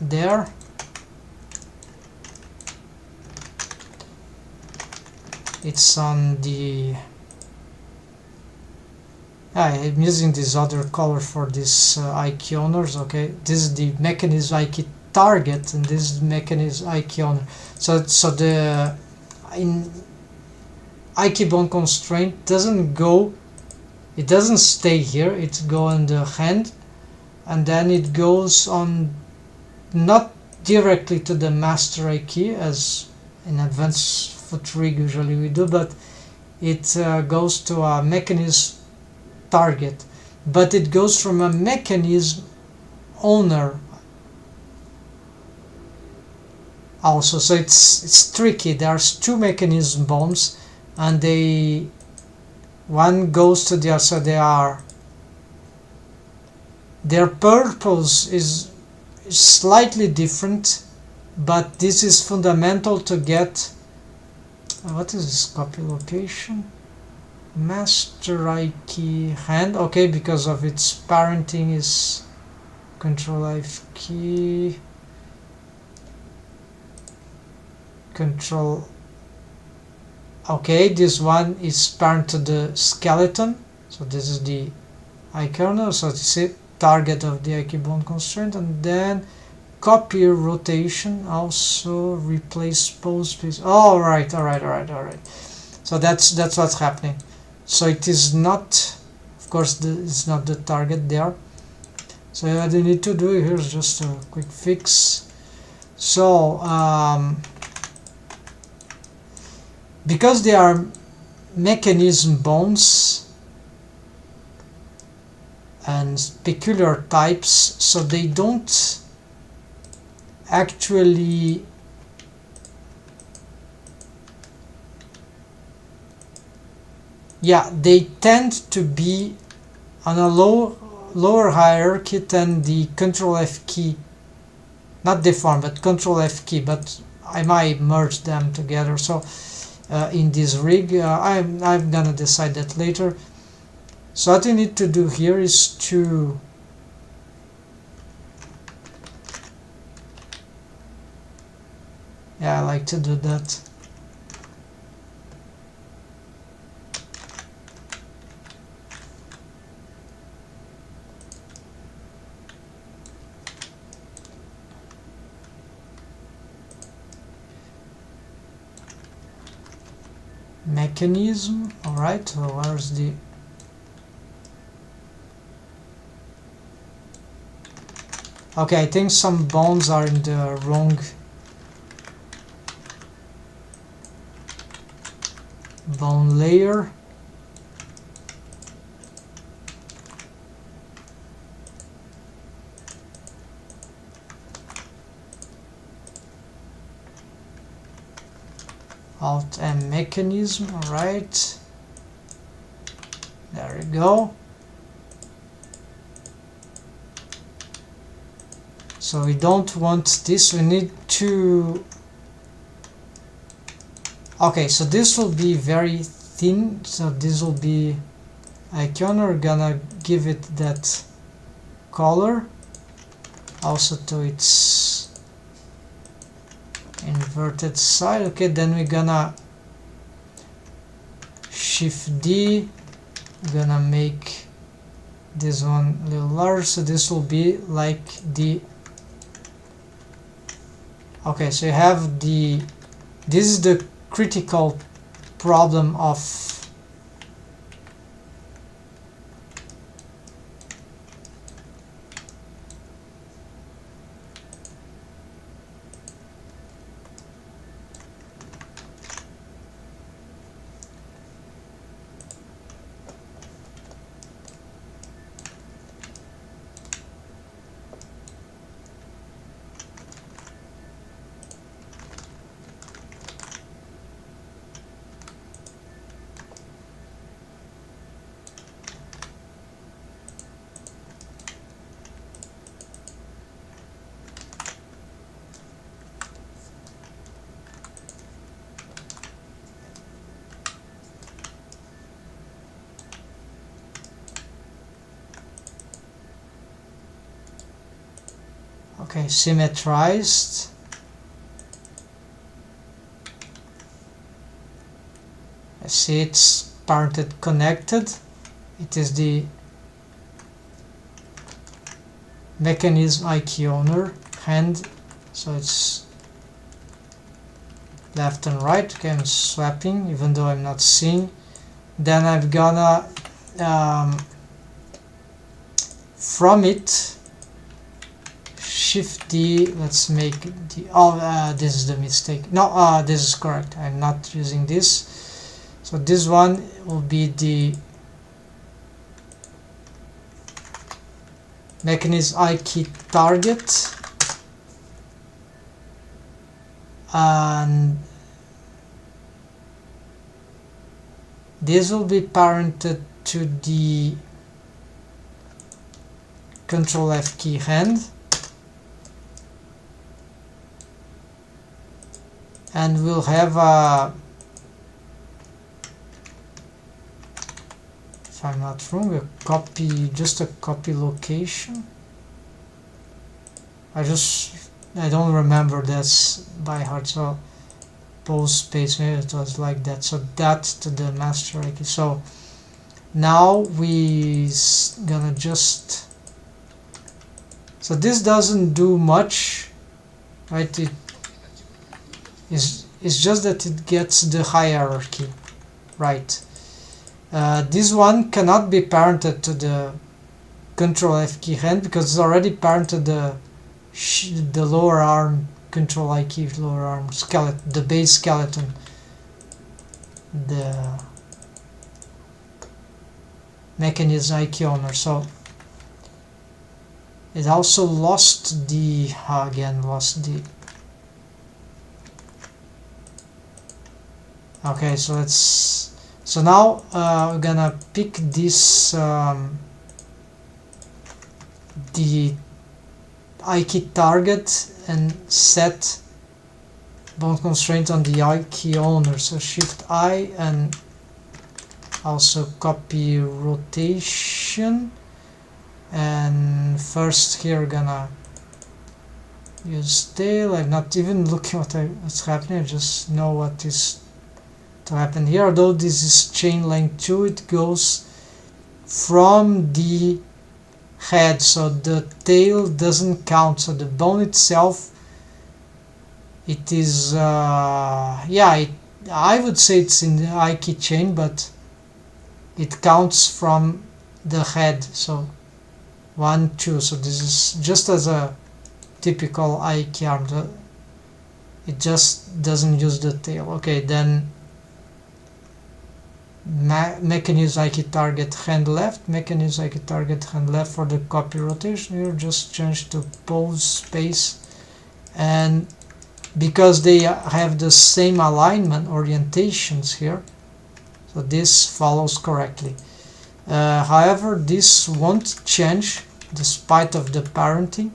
there. It's on the I'm using this other color for this IK owners. Okay, this is the mechanism IK target, and this is the mechanism IK owner. So the in IK bone constraint doesn't go, it doesn't stay here. It go on the hand, and then it goes on not directly to the master IK as in advanced foot rig usually we do, but it goes to a mechanism target, but it goes from a mechanism owner also. So it's tricky. There's two mechanism bones, and they one goes to the other. So their purpose is slightly different, but this is fundamental to get what is this copy location master IK hand. Okay, because of its parenting is control F key control. Okay, this one is parent to the skeleton, so this is the IK kernel, so this is target of the IK bone constraint, and then copy rotation also replace pose piece. All right. So that's what's happening. So it is not, of course, it's not the target there. So what you need to do here is just a quick fix. So because they are mechanism bones and peculiar types, so they don't actually they tend to be on a lower hierarchy than the control F key, not deform but control F key, but I might merge them together. So in this rig I'm gonna decide that later. So what you need to do here is to I like to do that. Mechanism. All right, so where's the okay, I think some bones are in the wrong bone layer. Alt M mechanism. All right, there we go. So we don't want this, we need to okay, so this will be very thin, so this will be icon. We're gonna give it that color also to its inverted side. Okay, then we're gonna shift D, we're gonna make this one a little larger, so this will be like the okay, so you have the this is the critical problem of okay, symmetrized. I see it's parented connected. it is the mechanism IK owner hand, so it's left and right. Okay, I'm swapping even though I'm not seeing. Then I'm gonna from it shift D, let's make the, this is the mistake, no, this is correct, I'm not using this. So this one will be the mechanism IK target, and this will be parented to the Control F key hand, and we'll have a, if I'm not wrong, a copy, just a copy location. I don't remember this by heart, so pose space, maybe it was like that. So that to the master IK. So now we gonna just, so this doesn't do much, right? It's just that it gets the hierarchy, right? This one cannot be parented to the Control F key hand because it's already parented the lower arm Control IK lower arm skeleton, the base skeleton, the mechanism IK owner. So it also lost the, again lost the, okay, so let's, so now we're gonna pick this the IK target and set bound constraint on the IK owner. So Shift I and also copy rotation, and first here gonna use tail. I'm not even looking what's happening, I just know what is to happen here. Although this is chain length 2, it goes from the head, so the tail doesn't count. So the bone itself, it is I would say it's in the IK chain, but it counts from the head. So 1, 2. So this is just as a typical IK arm. It just doesn't use the tail. Okay, then mechanism IK target hand left, mechanism IK target hand left for the copy rotation. Here just change to pose space, and because they have the same alignment orientations here, so this follows correctly. However, this won't change despite of the parenting.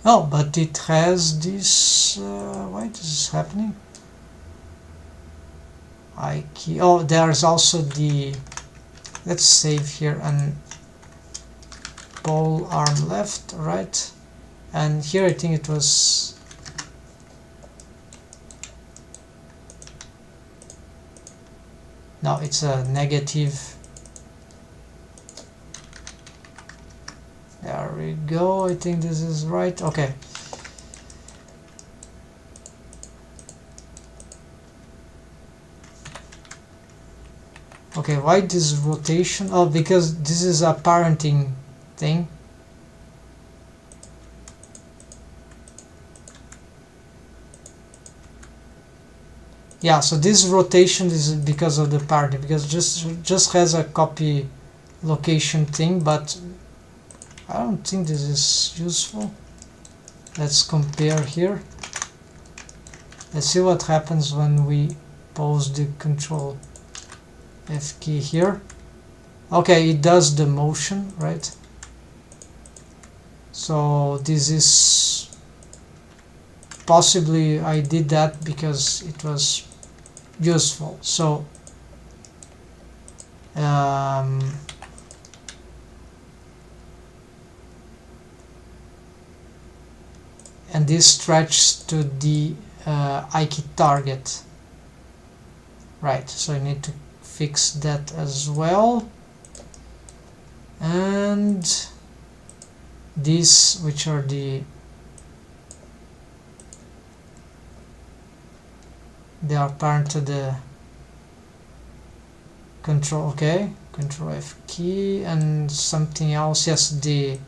Oh, but it has this, why this is happening? IK, oh, there's also the, let's save here, and pole arm left, right, and here I think it was, no, it's a negative. There we go, I think this is right. Okay. Okay, why this rotation? Oh, because this is a parenting thing. Yeah, so this rotation is because of the parenting, because just has a copy location thing, but I don't think this is useful. Let's compare here. Let's see what happens when we pose the Control F key here. Okay, it does the motion, right? So this is possibly I did that because it was useful. So and this stretches to the IK target, right? So you need to fix that as well. And these, which are they are parent to the control, okay, control F key, and something else, yes, the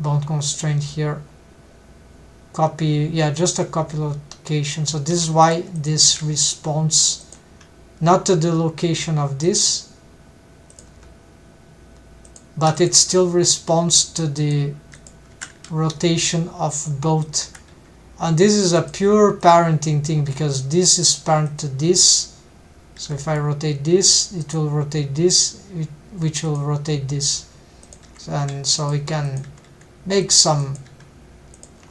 bound constraint here, copy, yeah, just a copy location. So this is why this responds not to the location of this, but it still responds to the rotation of both. And this is a pure parenting thing, because this is parent to this. So if I rotate this, it will rotate this, which will rotate this. And so we can make some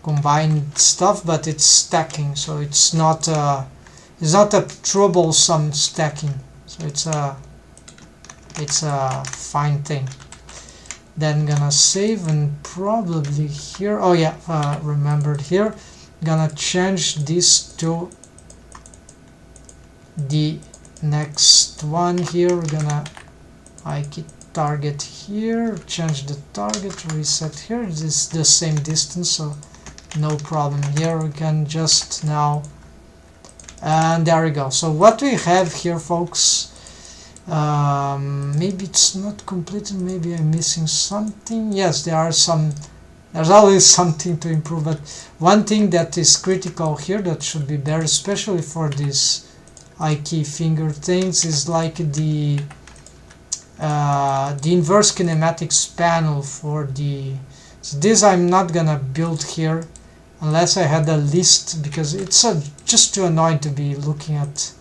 combined stuff, but it's stacking, so it's not a troublesome stacking. So it's a fine thing. Then gonna save, and probably here, oh yeah, remembered here, gonna change this to the next one here. We're gonna it target here, change the target, reset here. This is the same distance, so no problem here. We can just now, and there we go. So what we have here, folks, maybe it's not completed, maybe I'm missing something. Yes, there's always something to improve, but one thing that is critical here that should be there, especially for these key finger things, is like the inverse kinematics panel for the, so this I'm not gonna build here unless I had a list, because it's just too annoying to be looking at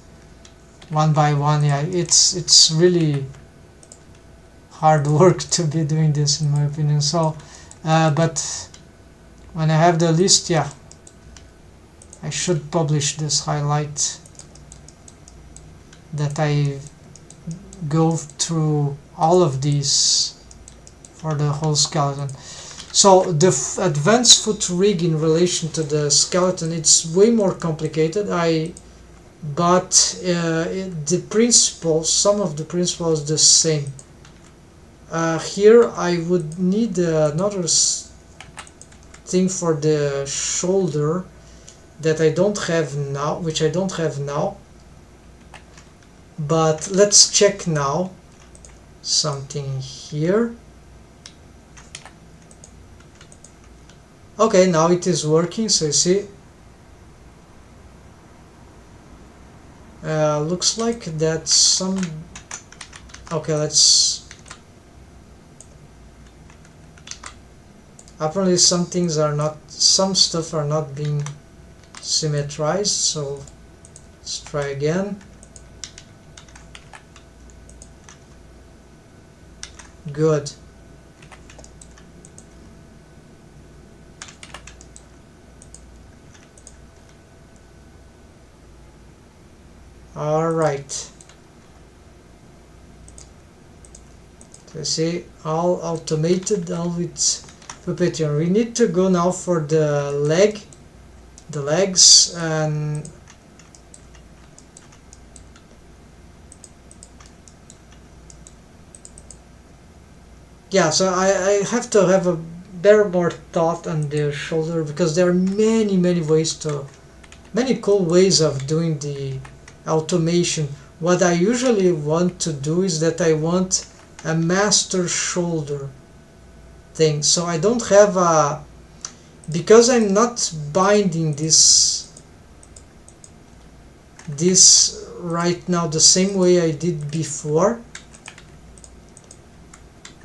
one by one. Yeah, it's really hard work to be doing this, in my opinion. So but when I have the list, yeah, I should publish this highlight that I go through all of these for the whole skeleton. So the advanced foot rig in relation to the skeleton, it's way more complicated. But the principles, some of the principles, the same. Here I would need another thing for the shoulder that I don't have now, which I don't have now. But let's check now something here. Okay, now it is working. So you see, looks like that's some. Okay, let's. Apparently, some things are not. Some stuff are not being symmetrized. So let's try again. Good. All right. So see, all automated, all with Puppeteering. We need to go now for the legs, and yeah, so I have to have a better more thought on the shoulder, because there are many cool ways of doing the automation. What I usually want to do is that I want a master shoulder thing, so I don't have a, because I'm not binding this right now the same way I did before,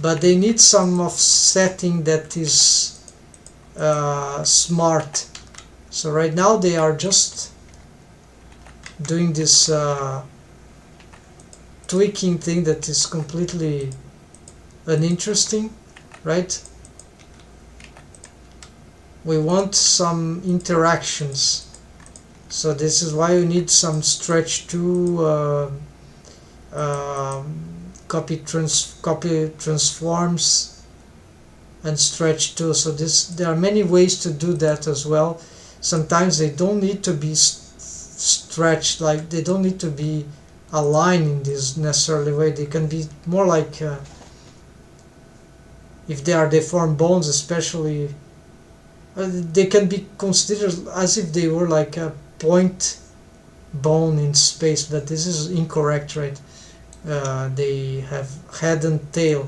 but they need some offsetting that is smart. So right now they are just doing this tweaking thing that is completely uninteresting, right? We want some interactions, so this is why you need some stretch to copy transforms and stretch too. So there are many ways to do that as well. Sometimes they don't need to be stretched, like they don't need to be align in this necessarily way. They can be more like if they are deformed bones, especially they can be considered as if they were like a point bone in space, but this is incorrect, right? They have head and tail.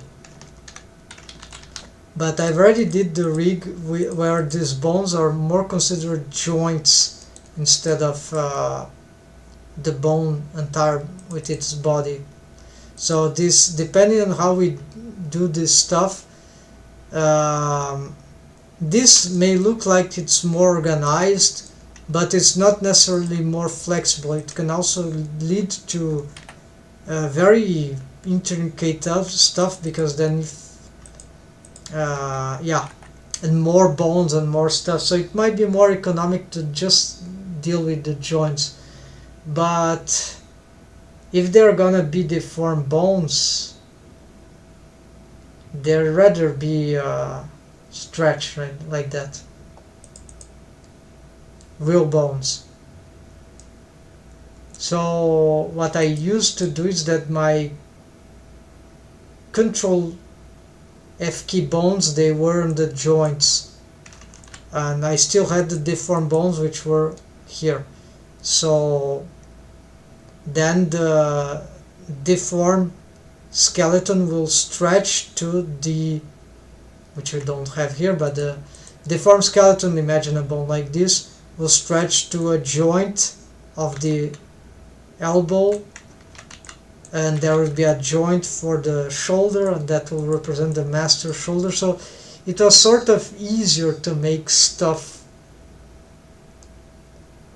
But I've already did the rig where these bones are more considered joints instead of the bone entire with its body. So this, depending on how we do this stuff, this may look like it's more organized, but it's not necessarily more flexible. It can also lead to very intricate stuff, because then if yeah, and more bones and more stuff, so it might be more economic to just deal with the joints. But if they're gonna be deformed bones, they'd rather be stretched, right, like that, real bones. So what I used to do is that my control F key bones, they were in the joints, and I still had the deformed bones which were here. So then the deformed skeleton will stretch to the, which we don't have here, but the deformed skeleton, imagine a bone like this, will stretch to a joint of the elbow, and there will be a joint for the shoulder, and that will represent the master shoulder. So it was sort of easier to make stuff,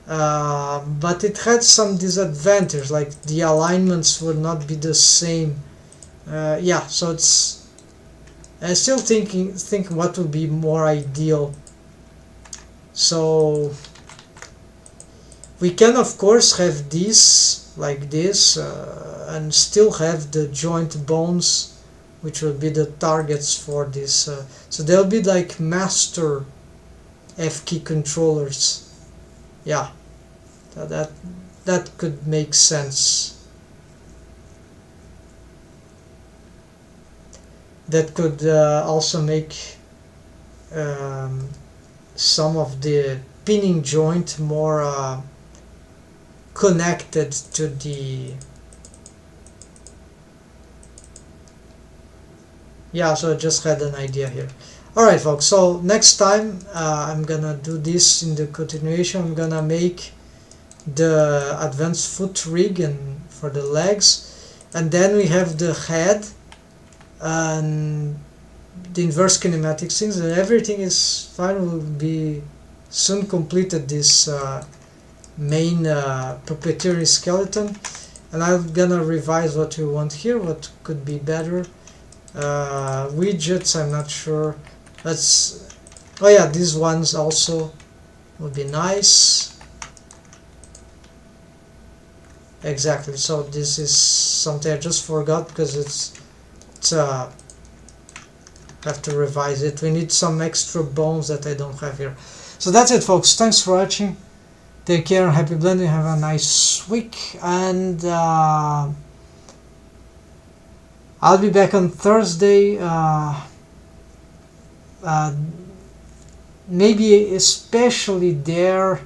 but it had some disadvantage, like the alignments would not be the same. Yeah, so it's, I'm still thinking what would be more ideal. So we can of course have this like this, and still have the joint bones, which will be the targets for this. So they'll be like master F key controllers. Yeah, that could make sense. That could also make some of the pinning joint more connected to the, yeah, so I just had an idea here. Alright folks, so next time I'm gonna do this in the continuation. I'm gonna make the advanced foot rig and for the legs, and then we have the head and the inverse kinematics things, and everything is fine. Will be soon completed this main puppeteering skeleton, and I'm gonna revise what we want here, what could be better. Widgets, I'm not sure. Let's, oh yeah, these ones also would be nice. Exactly, so this is something I just forgot because it's have to revise it. We need some extra bones that I don't have here. So that's it folks, thanks for watching, take care, happy blending, have a nice week, and I'll be back on Thursday, maybe especially there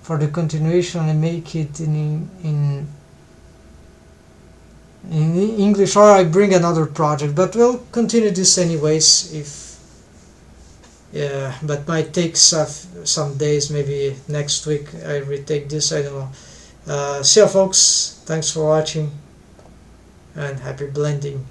for the continuation, and make it in English, or I bring another project, but we'll continue this anyways. If but might take some days, maybe next week I retake this, I don't know. See ya folks, thanks for watching and happy blending.